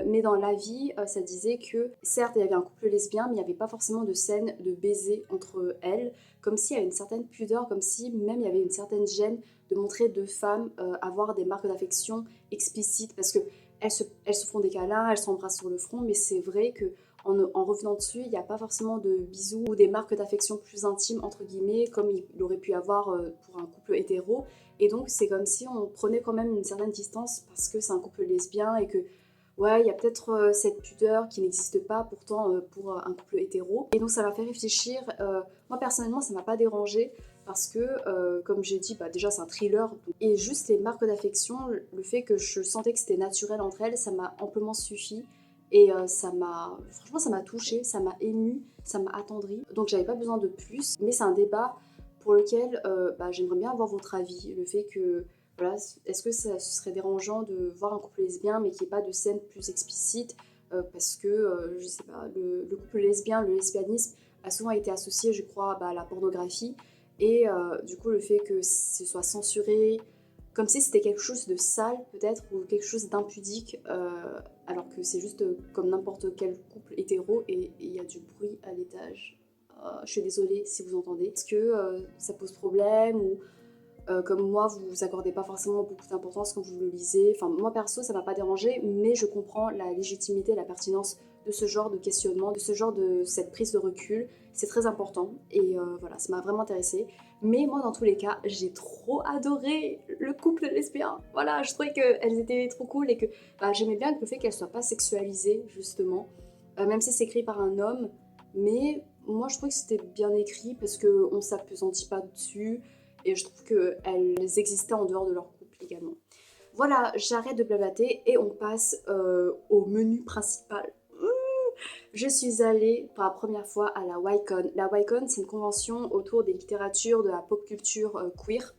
Mais dans l'avis, ça disait que certes il y avait un couple lesbien, mais il n'y avait pas forcément de scène de baiser entre elles, comme s'il y avait une certaine pudeur, comme si même il y avait une certaine gêne de montrer deux femmes avoir des marques d'affection explicites, parce que elles se font des câlins, elles s'embrassent sur le front, mais c'est vrai que en revenant dessus, il n'y a pas forcément de bisous ou des marques d'affection plus intimes, entre guillemets, comme il aurait pu y avoir pour un couple hétéro. Et donc, c'est comme si on prenait quand même une certaine distance parce que c'est un couple lesbien et que, ouais, il y a peut-être cette pudeur qui n'existe pas pourtant pour un couple hétéro. Et donc, ça m'a fait réfléchir. Moi, personnellement, ça m'a pas dérangé parce que, comme j'ai dit, bah, déjà, c'est un thriller. Et juste les marques d'affection, le fait que je sentais que c'était naturel entre elles, ça m'a amplement suffi. Et franchement, ça m'a touchée, ça m'a émue, ça m'a attendrie. Donc j'avais pas besoin de plus. Mais c'est un débat pour lequel bah, j'aimerais bien avoir votre avis. Le fait que, voilà, est-ce que ça ce serait dérangeant de voir un couple lesbien mais qu'il n'y ait pas de scène plus explicite parce que, je sais pas, le couple lesbien, le lesbianisme a souvent été associé, je crois, bah, à la pornographie. Et du coup, le fait que ce soit censuré, comme si c'était quelque chose de sale peut-être, ou quelque chose d'impudique, alors que c'est juste comme n'importe quel couple hétéro, et il y a du bruit à l'étage. Je suis désolée si vous entendez. Est-ce que ça pose problème, ou comme moi, vous accordez pas forcément beaucoup d'importance quand vous le lisez. Enfin, moi perso, ça m'a pas dérangé, mais je comprends la légitimité, la pertinence de ce genre de questionnement, de ce genre de cette prise de recul. C'est très important et voilà, ça m'a vraiment intéressée. Mais moi, dans tous les cas, j'ai trop adoré le couple lesbien. Voilà, je trouvais qu'elles étaient trop cool et que bah, j'aimais bien le fait qu'elles soient pas sexualisées, justement, même si c'est écrit par un homme. Mais moi, je trouvais que c'était bien écrit parce qu'on s'appesantit pas dessus. Et je trouve qu'elles existaient en dehors de leur couple également. Voilà, j'arrête de blablater et on passe au menu principal. Je suis allée pour la première fois à la YCon. La YCon, c'est une convention autour des littératures, de la pop culture queer.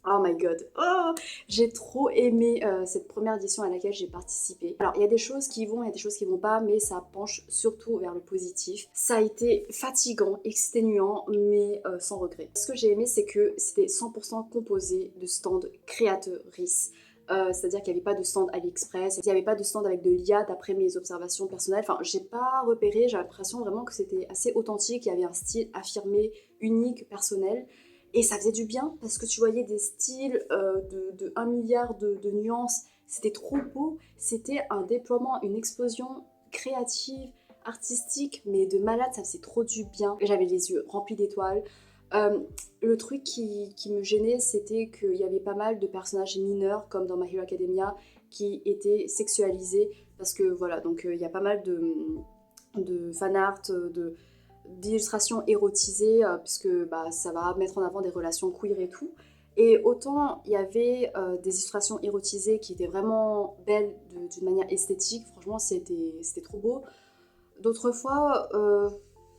Oh my god, oh, j'ai trop aimé cette première édition à laquelle j'ai participé. Alors il y a des choses qui vont, il y a des choses qui vont pas, mais ça penche surtout vers le positif. Ça a été fatigant, exténuant, mais sans regret. Ce que j'ai aimé, c'est que c'était 100% composé de stands créatrices. C'est-à-dire qu'il n'y avait pas de stand AliExpress, il n'y avait pas de stand avec de l'IA d'après mes observations personnelles. Enfin, j'ai pas repéré, j'ai l'impression vraiment que c'était assez authentique, il y avait un style affirmé, unique, personnel. Et ça faisait du bien parce que tu voyais des styles de 1 milliard de nuances. C'était trop beau. C'était un déploiement, une explosion créative, artistique, mais de malade. Ça faisait trop du bien. J'avais les yeux remplis d'étoiles. Le truc qui me gênait, c'était qu'il y avait pas mal de personnages mineurs, comme dans My Hero Academia, qui étaient sexualisés. Parce que voilà, donc il y a pas mal de fanart, d'illustrations érotisées, puisque bah, ça va mettre en avant des relations queer et tout. Et autant il y avait des illustrations érotisées qui étaient vraiment belles d'une manière esthétique, franchement c'était trop beau. D'autres fois,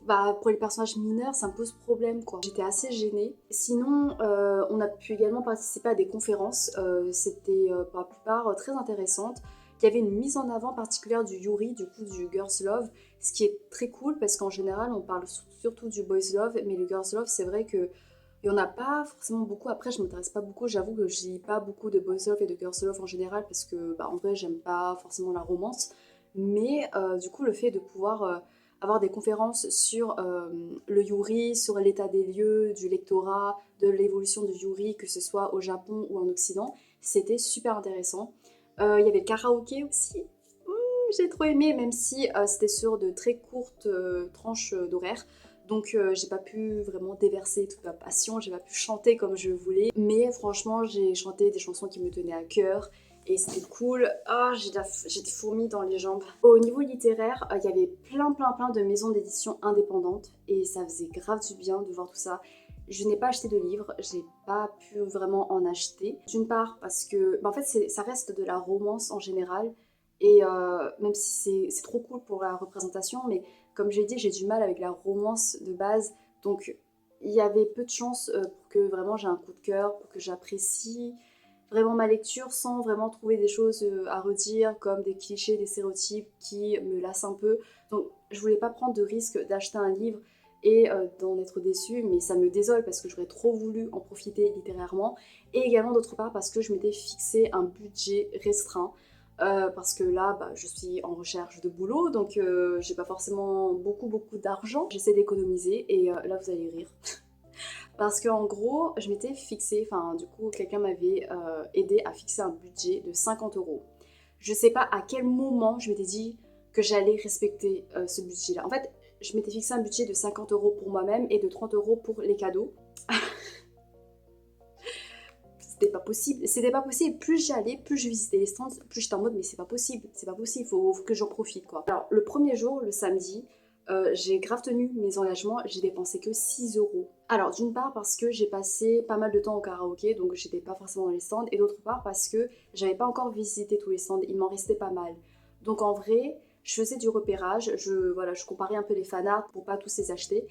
bah, pour les personnages mineurs, ça me pose problème quoi. J'étais assez gênée. Sinon, on a pu également participer à des conférences, c'était pour la plupart très intéressantes, il y avait une mise en avant particulière du Yuri, du coup du Girls Love, ce qui est très cool parce qu'en général on parle surtout du Boys Love, mais le Girls Love c'est vrai que il n'y en a pas forcément beaucoup. Après, je m'intéresse pas beaucoup. J'avoue que je lis pas beaucoup de boys love et de girls love en général parce que, en vrai, j'aime pas forcément la romance. Mais du coup, le fait de pouvoir avoir des conférences sur le yuri, sur l'état des lieux, du lectorat, de l'évolution du yuri, que ce soit au Japon ou en Occident, c'était super intéressant. Il y avait le karaoké aussi. J'ai trop aimé, même si c'était sur de très courtes tranches d'horaire. Donc j'ai pas pu vraiment déverser toute ma passion, j'ai pas pu chanter comme je voulais. Mais franchement, j'ai chanté des chansons qui me tenaient à cœur. Et c'était cool. Ah, j'ai des fourmis dans les jambes. Au niveau littéraire, il y avait plein de maisons d'édition indépendantes. Et ça faisait grave du bien de voir tout ça. Je n'ai pas acheté de livres, j'ai pas pu vraiment en acheter. D'une part parce que, en fait, ça reste de la romance en général. Et même si c'est trop cool pour la représentation, mais comme j'ai dit, j'ai du mal avec la romance de base. Donc il y avait peu de chances pour que vraiment j'ai un coup de cœur, pour que j'apprécie vraiment ma lecture sans vraiment trouver des choses à redire, comme des clichés, des stéréotypes qui me lassent un peu. Donc je voulais pas prendre de risque d'acheter un livre et d'en être déçue, mais ça me désole parce que j'aurais trop voulu en profiter littérairement. Et également d'autre part parce que je m'étais fixé un budget restreint. Parce que là, je suis en recherche de boulot, donc j'ai pas forcément beaucoup d'argent. J'essaie d'économiser et là vous allez rire. Parce qu'en gros, je m'étais fixé, enfin du coup quelqu'un m'avait aidé à fixer un budget de 50 €. Je sais pas à quel moment je m'étais dit que j'allais respecter ce budget-là. En fait, je m'étais fixé un budget de 50 € pour moi-même et de 30 € pour les cadeaux. C'était pas possible. Plus j'y allais, plus je visitais les stands, plus j'étais en mode mais c'est pas possible, faut que j'en profite quoi. Alors le premier jour, le samedi, j'ai grave tenu mes engagements, j'ai dépensé que 6 €. Alors d'une part parce que j'ai passé pas mal de temps au karaoké, donc j'étais pas forcément dans les stands, et d'autre part parce que j'avais pas encore visité tous les stands, il m'en restait pas mal. Donc en vrai, je faisais du repérage, je comparais un peu les fanarts pour pas tous les acheter.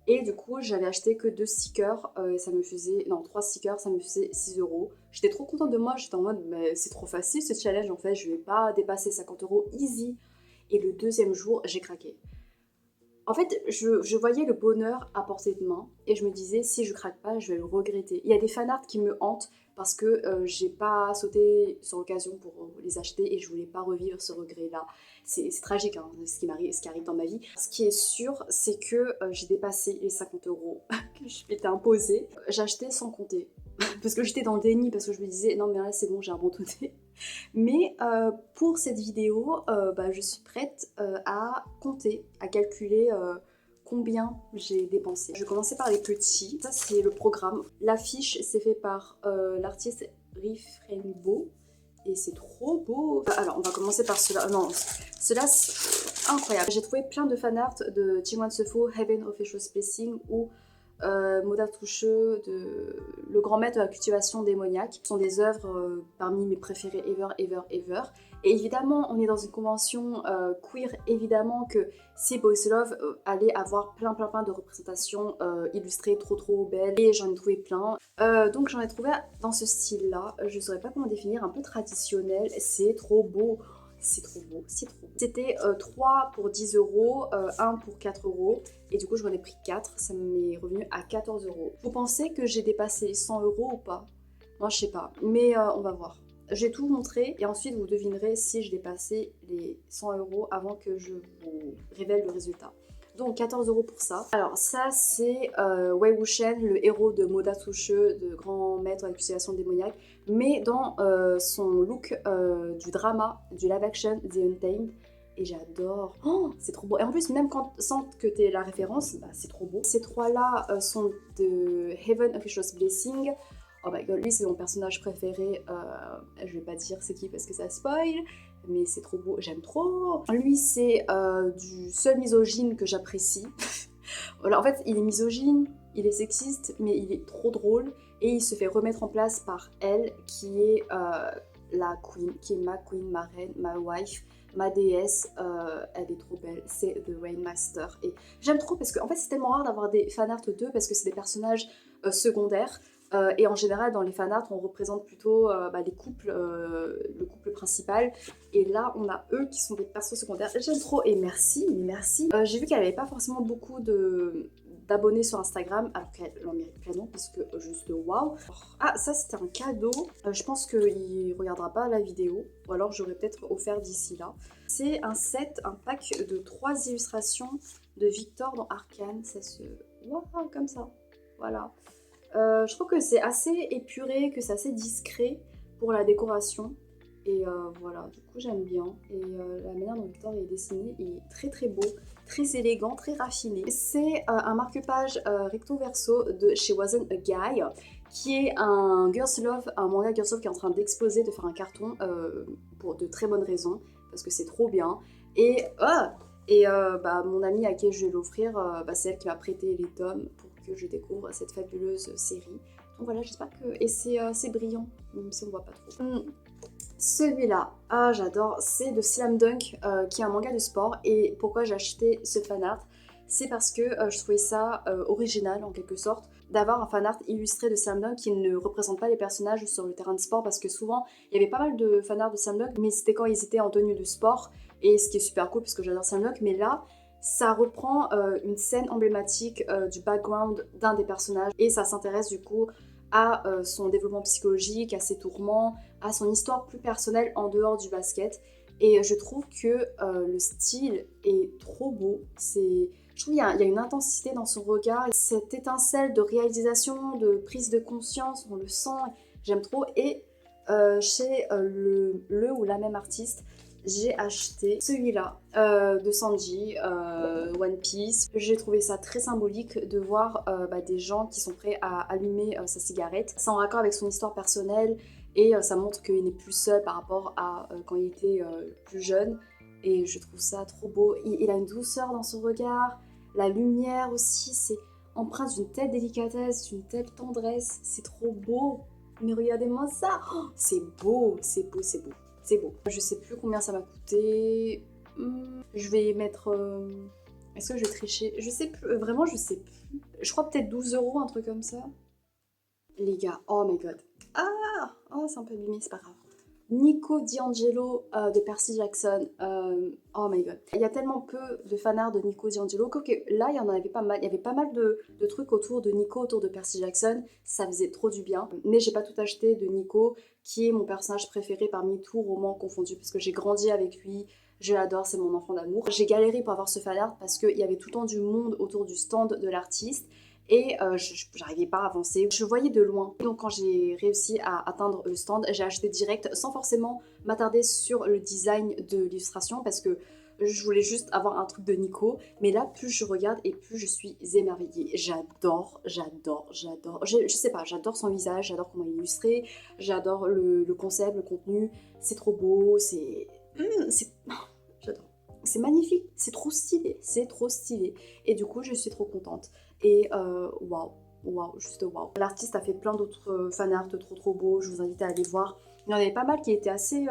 Et du coup, j'avais acheté que 2 stickers, ça me faisait, non, 3 stickers, ça me faisait 6 €. J'étais trop contente de moi, j'étais en mode, mais c'est trop facile ce challenge, en fait, je vais pas dépasser 50 € easy. Et le deuxième jour, j'ai craqué. En fait, je voyais le bonheur à portée de main et je me disais, si je craque pas, je vais le regretter. Il y a des fanarts qui me hantent parce que j'ai pas sauté sur l'occasion pour les acheter et je voulais pas revivre ce regret-là. C'est tragique hein, ce qui arrive dans ma vie. Ce qui est sûr, c'est que j'ai dépassé les 50 € que je m'étais imposé. J'achetais sans compter parce que j'étais dans le déni, parce que je me disais, non mais là c'est bon, j'ai abandonné. Mais pour cette vidéo, je suis prête à compter, à calculer combien j'ai dépensé. Je vais commencer par les petits. Ça, c'est le programme. L'affiche, c'est fait par l'artiste Riff Rainbow. Et c'est trop beau. Alors, on va commencer par cela. Non, cela, c'est incroyable. J'ai trouvé plein de fanart de Chingwan Sefo, Heaven Official Blessing ou Moda Toucheux, de Le Grand Maître de la cultivation démoniaque. Ce sont des œuvres parmi mes préférées ever. Et évidemment, on est dans une convention queer, évidemment que ces Boys Love allaient avoir plein de représentations illustrées trop belles. Et j'en ai trouvé plein. Donc j'en ai trouvé dans ce style-là. Je saurais pas comment définir, un peu traditionnel. C'est trop beau. C'est trop beau. C'était 3 pour 10 €, 1 pour 4 €. Et du coup, j'en ai pris 4. Ça m'est revenu à 14 €. Vous pensez que j'ai dépassé 100 € ou pas? Moi, je sais pas. Mais on va voir. J'ai tout montré et ensuite vous devinerez si je dépassais les 100 € avant que je vous révèle le résultat. Donc 14 € pour ça. Alors ça c'est Wei Wuxian, le héros de Moda Toucheux, de Grand Maître à la cultivation démoniaque, mais dans son look du drama, du live action The Untamed. Et j'adore. Oh, c'est trop beau. Et en plus, même sans que tu aies la référence, c'est trop beau. Ces trois-là sont de Heaven Official Blessing. Oh my god, lui c'est mon personnage préféré. Je vais pas dire c'est qui parce que ça spoil. Mais c'est trop beau, j'aime trop. Lui, c'est du seul misogyne que j'apprécie. Voilà, en fait, il est misogyne, il est sexiste, mais il est trop drôle. Et il se fait remettre en place par elle, qui est la queen, qui est ma queen, ma reine, ma wife, ma déesse. Elle est trop belle, c'est The Rainmaster. Et j'aime trop parce que, en fait, c'est tellement rare d'avoir des fanarts d'eux parce que c'est des personnages secondaires. Et en général, dans les fanarts, on représente plutôt les couples, le couple principal. Et là, on a eux qui sont des persos secondaires. J'aime trop et merci, mais merci. J'ai vu qu'elle avait pas forcément beaucoup d'abonnés sur Instagram, alors qu'elle en mérite pleinement parce que juste waouh. Ah, ça c'était un cadeau. Je pense qu'il regardera pas la vidéo, ou alors j'aurais peut-être offert d'ici là. C'est un set, un pack de 3 illustrations de Victor dans Arcane. Ça se waouh comme ça. Voilà. Je trouve que c'est assez épuré, que c'est assez discret pour la décoration. Et voilà, du coup j'aime bien. Et la manière dont Victor est dessiné est très très beau, très élégant, très raffiné. C'est un marque-page recto verso de chez Wasn't a Guy, qui est un Girls Love, un manga Girls Love qui est en train d'exploser, de faire un carton pour de très bonnes raisons, parce que c'est trop bien. Et mon amie à qui je vais l'offrir, c'est elle qui m'a prêté les tomes pour que je découvre cette fabuleuse série. Donc voilà, j'espère que... Et c'est brillant, même si on voit pas trop. Celui-là, ah j'adore, c'est de Slam Dunk, qui est un manga de sport. Et pourquoi j'ai acheté ce fanart, c'est parce que je trouvais ça original en quelque sorte, d'avoir un fanart illustré de Slam Dunk qui ne représente pas les personnages sur le terrain de sport, parce que souvent, il y avait pas mal de fanarts de Slam Dunk, mais c'était quand ils étaient en tenue de sport, et ce qui est super cool parce que j'adore Slam Dunk, mais là, ça reprend une scène emblématique du background d'un des personnages, et ça s'intéresse du coup à son développement psychologique, à ses tourments, à son histoire plus personnelle en dehors du basket. Et je trouve que le style est trop beau. Je trouve qu'il y a une intensité dans son regard, cette étincelle de réalisation, de prise de conscience, on le sent, j'aime trop. Et chez le ou la même artiste, j'ai acheté celui-là de Sanji, One Piece. J'ai trouvé ça très symbolique de voir des gens qui sont prêts à allumer sa cigarette. C'est en raccord avec son histoire personnelle et ça montre qu'il n'est plus seul par rapport à quand il était plus jeune. Et je trouve ça trop beau. Il a une douceur dans son regard, la lumière aussi, c'est empreint d'une telle délicatesse, d'une telle tendresse. C'est trop beau. Mais regardez-moi ça, oh, c'est beau, c'est beau, c'est beau. C'est beau. Je sais plus combien ça m'a coûté. Je vais mettre... Est-ce que je vais tricher? Je sais plus. Vraiment, je sais plus. Je crois peut-être 12 €, un truc comme ça. Les gars, oh my god. Ah, oh, c'est un peu abîmé, c'est pas grave. Nico D'Angelo de Percy Jackson. Oh my god. Il y a tellement peu de fanarts de Nico D'Angelo que là, il y en avait pas mal. Il y avait pas mal de trucs autour de Nico, autour de Percy Jackson. Ça faisait trop du bien. Mais j'ai pas tout acheté de Nico, qui est mon personnage préféré parmi tout romans confondus, parce que j'ai grandi avec lui. Je l'adore, c'est mon enfant d'amour. J'ai galéré pour avoir ce fanart parce qu'il y avait tout le temps du monde autour du stand de l'artiste. Et j'arrivais pas à avancer, je voyais de loin. Donc quand j'ai réussi à atteindre le stand, j'ai acheté direct sans forcément m'attarder sur le design de l'illustration, parce que je voulais juste avoir un truc de Nico. Mais là, plus je regarde et plus je suis émerveillée. J'adore. Je sais pas, j'adore son visage, j'adore comment il est illustré, j'adore le concept, le contenu. C'est trop beau, j'adore. C'est magnifique, c'est trop stylé. Et du coup, je suis trop contente. Et waouh, juste waouh. L'artiste a fait plein d'autres fanarts trop beaux, je vous invite à aller voir. Il y en avait pas mal qui étaient assez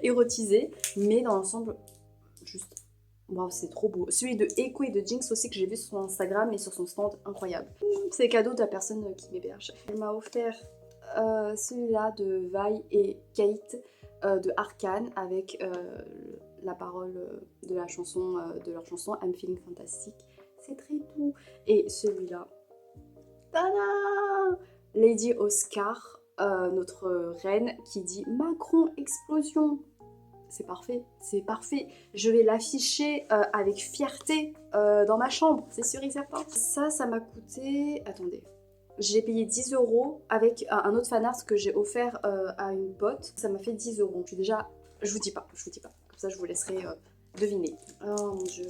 érotisés, mais dans l'ensemble, juste waouh, c'est trop beau. Celui de Echo et de Jinx aussi, que j'ai vu sur son Instagram et sur son stand, incroyable. C'est cadeau de la personne qui m'héberge. Elle m'a offert celui-là de Vi et Kate de Arcane, avec la parole de leur chanson I'm Feeling Fantastic. C'est très doux. Et celui-là, tada, Lady Oscar, notre reine, qui dit Macron explosion. C'est parfait. Je vais l'afficher avec fierté dans ma chambre, c'est sûr et certain. Ça m'a coûté... Attendez. J'ai payé 10 € avec un autre fanart que j'ai offert à une pote. Ça m'a fait 10 €. Je vous dis pas. Comme ça, je vous laisserai deviner. Oh mon dieu.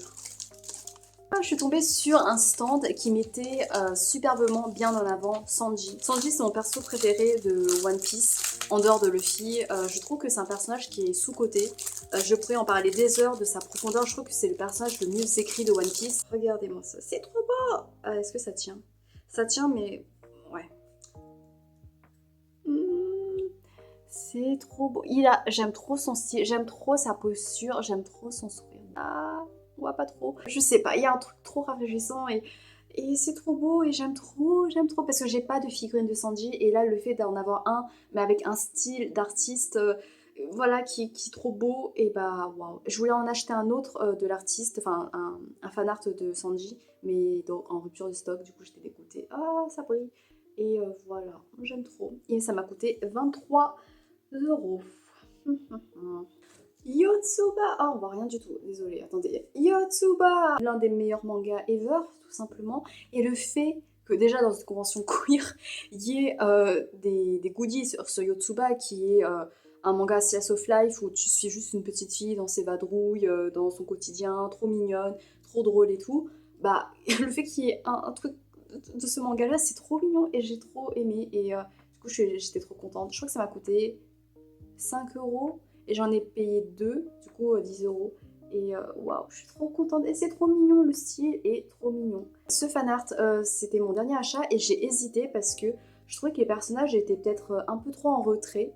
Je suis tombée sur un stand qui mettait superbement bien en avant Sanji. Sanji, c'est mon perso préféré de One Piece, en dehors de Luffy. Je trouve que c'est un personnage qui est sous-coté. Je pourrais en parler des heures de sa profondeur. Je trouve que c'est le personnage le mieux écrit de One Piece. Regardez-moi ça, c'est trop beau. Est-ce que ça tient? Ça tient, mais ouais. C'est trop beau. J'aime trop son style, j'aime trop sa posture, j'aime trop son sourire. Ah, ouais, pas trop. Je sais pas, il y a un truc trop rafraîchissant et Et c'est trop beau et j'aime trop parce que j'ai pas de figurine de Sanji et là le fait d'en avoir un mais avec un style d'artiste voilà qui est trop beau et bah waouh. Je voulais en acheter un autre de l'artiste, enfin un fan art de Sanji mais donc en rupture de stock du coup j'étais dégoûtée. Ah ça brille et voilà, j'aime trop. Et ça m'a coûté 23 €. Yotsuba! Oh, on voit rien du tout, désolée, attendez. Yotsuba! L'un des meilleurs mangas ever, tout simplement. Et le fait que déjà dans une convention queer, il y ait des goodies sur ce Yotsuba qui est un manga slice of life où tu suis juste une petite fille dans ses vadrouilles, dans son quotidien, trop mignonne, trop drôle et tout. Bah, le fait qu'il y ait un truc de ce manga-là, c'est trop mignon et j'ai trop aimé. Et du coup, j'étais trop contente. Je crois que ça m'a coûté 5 € et j'en ai payé 2, du coup 10 €. Et waouh, je suis trop contente et c'est trop mignon, le style est trop mignon. Ce fanart, c'était mon dernier achat et j'ai hésité parce que je trouvais que les personnages étaient peut-être un peu trop en retrait.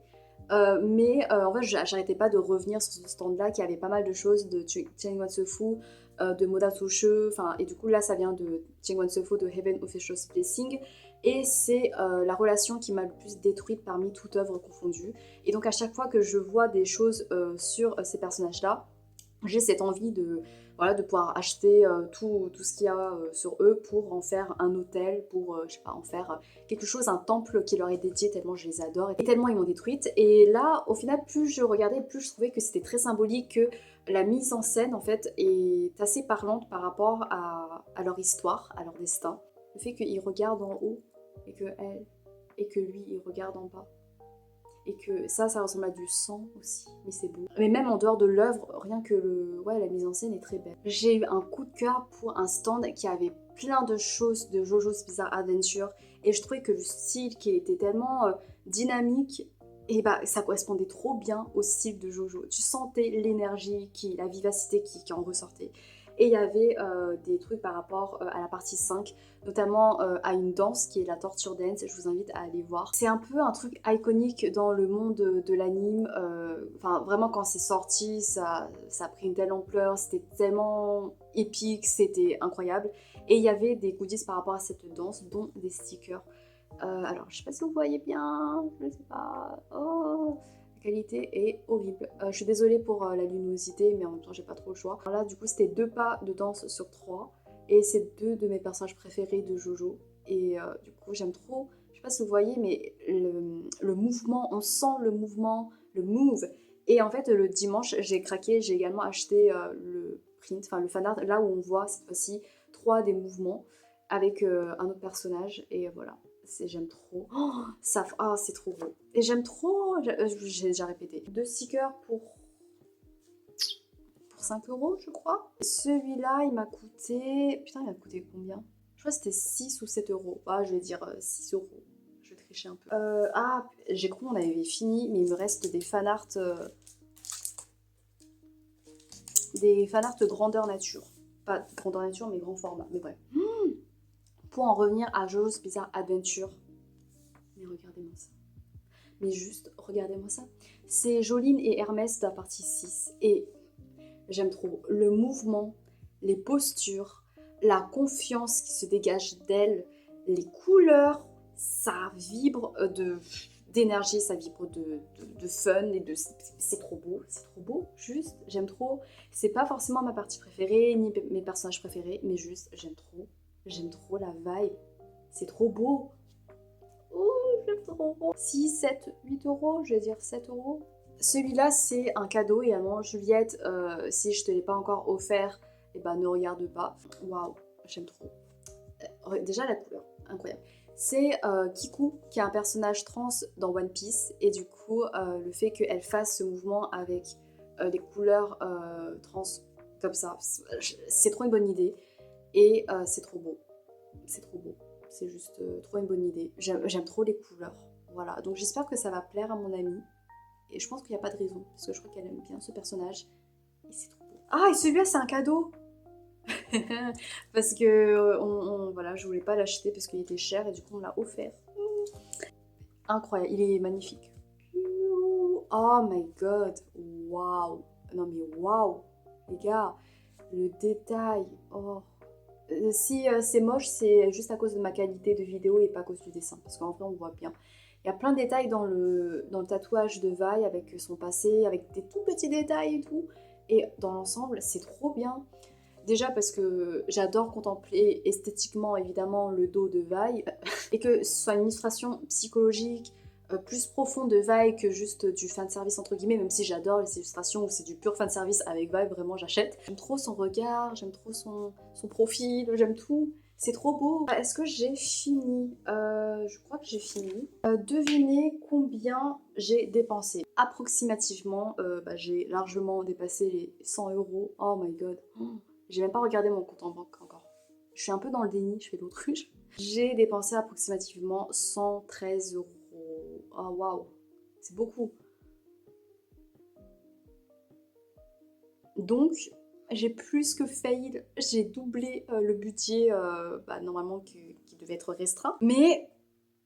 Mais en fait, j'arrêtais pas de revenir sur ce stand-là qui avait pas mal de choses de Chen Wansefu, de Moda Touche, enfin, et du coup là ça vient de Chen Wansefu de Heaven Official's Blessing, et c'est la relation qui m'a le plus détruite parmi toute œuvre confondue. Et donc à chaque fois que je vois des choses sur ces personnages-là, j'ai cette envie de, voilà, de pouvoir acheter tout ce qu'il y a sur eux pour en faire un hôtel, pour, je sais pas, en faire quelque chose, un temple qui leur est dédié tellement je les adore et tellement ils m'ont détruite. Et là, au final, plus je regardais, plus je trouvais que c'était très symbolique, que la mise en scène, en fait, est assez parlante par rapport à leur histoire, à leur destin. Le fait qu'ils regardent en haut et que elle et que lui, il regarde en bas et que ça ressemble à du sang aussi, mais c'est beau. Mais même en dehors de l'œuvre, rien que ouais, la mise en scène est très belle. J'ai eu un coup de cœur pour un stand qui avait plein de choses de JoJo's Bizarre Adventure et je trouvais que le style qui était tellement dynamique, et bah ça correspondait trop bien au style de JoJo. Tu sentais l'énergie, la vivacité qui en ressortait. Et il y avait des trucs par rapport à la partie 5, notamment à une danse qui est la Torture Dance. Je vous invite à aller voir. C'est un peu un truc iconique dans le monde de l'anime. Enfin, vraiment, quand c'est sorti, ça a pris une telle ampleur, c'était tellement épique, c'était incroyable. Et il y avait des goodies par rapport à cette danse, dont des stickers. Alors, je sais pas si vous voyez bien, je sais pas. Oh, la qualité est horrible. Je suis désolée pour la luminosité, mais en même temps, j'ai pas trop le choix. Alors là, du coup, c'était 2 pas de danse sur 3. Et c'est 2 de mes personnages préférés de JoJo. Et du coup, j'aime trop. Je sais pas si vous voyez, mais le mouvement, on sent le mouvement, le move. Et en fait, le dimanche, j'ai craqué, j'ai également acheté le print, enfin le fanart, là où on voit cette fois-ci 3 des mouvements avec un autre personnage. Et voilà, j'aime trop. Oh, ça, oh, c'est trop beau. Et j'aime trop, j'ai déjà répété. 2 stickers pour 5 € je crois. Celui-là, il m'a coûté... Putain, il m'a coûté combien? Je crois que c'était 6 ou 7 €. Ah, je vais dire 6 €. Je vais tricher un peu. Ah, j'ai cru qu'on avait fini, mais il me reste des fanarts... des fanarts grandeur nature. Pas grandeur nature, mais grand format. Mais bref. Pour en revenir à JoJo's Bizarre Adventure. Mais regardez-moi ça. Mais juste, regardez-moi ça. C'est Jolyne et Hermès de la partie 6. Et j'aime trop le mouvement, les postures, la confiance qui se dégage d'elle, les couleurs, ça vibre d'énergie, ça vibre de fun et c'est trop beau, juste, j'aime trop. C'est pas forcément ma partie préférée, ni mes personnages préférés, mais juste, j'aime trop la vibe, c'est trop beau. Oh, j'aime trop. 6, 7, 8 €, je vais dire 7 €. Celui-là, c'est un cadeau également. Juliette, si je te l'ai pas encore offert, eh ben, ne regarde pas. Waouh, j'aime trop. Déjà, la couleur, incroyable. C'est Kiku, qui est un personnage trans dans One Piece. Et du coup, le fait qu'elle fasse ce mouvement avec les couleurs trans comme ça, c'est trop une bonne idée. Et c'est trop beau. C'est trop beau. C'est juste trop une bonne idée. J'aime trop les couleurs. Voilà, donc j'espère que ça va plaire à mon amie. Et je pense qu'il n'y a pas de raison, parce que je crois qu'elle aime bien ce personnage. Et c'est trop beau. Ah, et celui-là, c'est un cadeau. Parce que, voilà, je voulais pas l'acheter parce qu'il était cher et du coup, on l'a offert. Incroyable, il est magnifique. Oh my god, waouh. Non mais waouh, les gars, le détail. Oh, Si c'est moche, c'est juste à cause de ma qualité de vidéo et pas à cause du dessin, parce qu'en vrai on voit bien. Il y a plein de détails dans le tatouage de Vi avec son passé, avec des tout petits détails et tout. Et dans l'ensemble, c'est trop bien. Déjà parce que j'adore contempler esthétiquement évidemment le dos de Vi et que ce soit une illustration psychologique plus profonde de Vi que juste du fanservice entre guillemets, même si j'adore les illustrations où c'est du pur fanservice avec Vi, vraiment j'achète. J'aime trop son regard, j'aime trop son profil, j'aime tout. C'est trop beau. Est-ce que j'ai fini Je crois que j'ai fini. Devinez combien j'ai dépensé. Approximativement, j'ai largement dépassé les 100 euros. Oh my god. J'ai même pas regardé mon compte en banque encore. Je suis un peu dans le déni, je fais l'autruche. J'ai dépensé approximativement 113 euros. Oh waouh, c'est beaucoup. Donc, j'ai plus que fail, j'ai doublé le budget normalement qui devait être restreint. Mais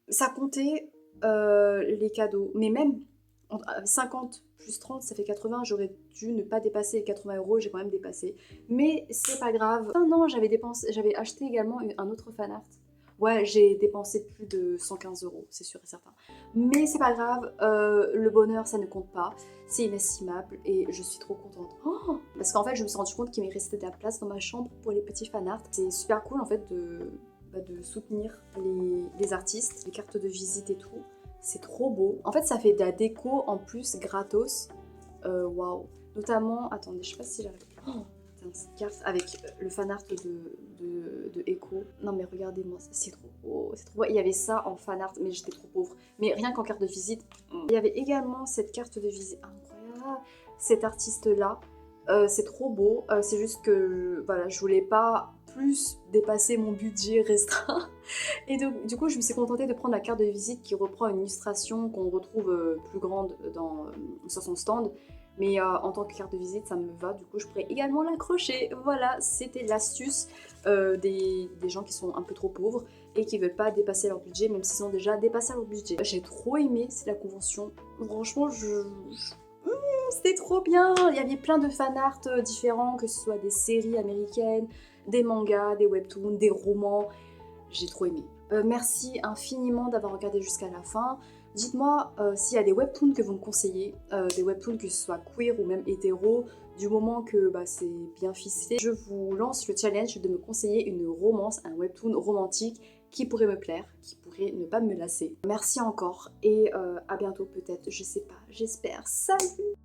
ça comptait les cadeaux. Mais même 50 plus 30, ça fait 80. J'aurais dû ne pas dépasser les 80 euros, j'ai quand même dépassé. Mais c'est pas grave. Non, j'avais acheté également un autre fan art. Ouais, j'ai dépensé plus de 115 euros, c'est sûr et certain. Mais c'est pas grave, le bonheur ça ne compte pas, c'est inestimable et je suis trop contente. Oh, parce qu'en fait, je me suis rendu compte qu'il m'est resté de la place dans ma chambre pour les petits fan art. C'est super cool en fait de soutenir les artistes, les cartes de visite et tout. C'est trop beau. En fait, ça fait de la déco en plus gratos. Waouh. Notamment, attendez, je sais pas si j'arrive. Oh, cette carte avec le fan art de Echo. Non mais regardez-moi, c'est trop beau, c'est trop beau. Il y avait ça en fan art, mais j'étais trop pauvre. Mais rien qu'en carte de visite. Il y avait également cette carte de visite incroyable. Cet artiste-là, c'est trop beau. C'est juste que voilà, je voulais pas plus dépasser mon budget restreint. Et donc, du coup, je me suis contentée de prendre la carte de visite qui reprend une illustration qu'on retrouve plus grande sur son stand. Mais en tant que carte de visite, ça me va. Du coup, je pourrais également l'accrocher. Voilà, c'était l'astuce des gens qui sont un peu trop pauvres et qui veulent pas dépasser leur budget, même s'ils ont déjà dépassé leur budget. J'ai trop aimé, c'est la convention. Franchement, c'était trop bien. Il y avait plein de fan art différents, que ce soit des séries américaines, des mangas, des webtoons, des romans. J'ai trop aimé. Merci infiniment d'avoir regardé jusqu'à la fin. Dites-moi s'il y a des webtoons que vous me conseillez, des webtoons que ce soit queer ou même hétéro, du moment que c'est bien ficelé. Je vous lance le challenge de me conseiller une romance, un webtoon romantique qui pourrait me plaire, qui pourrait ne pas me lasser. Merci encore et à bientôt peut-être, je sais pas, j'espère. Salut!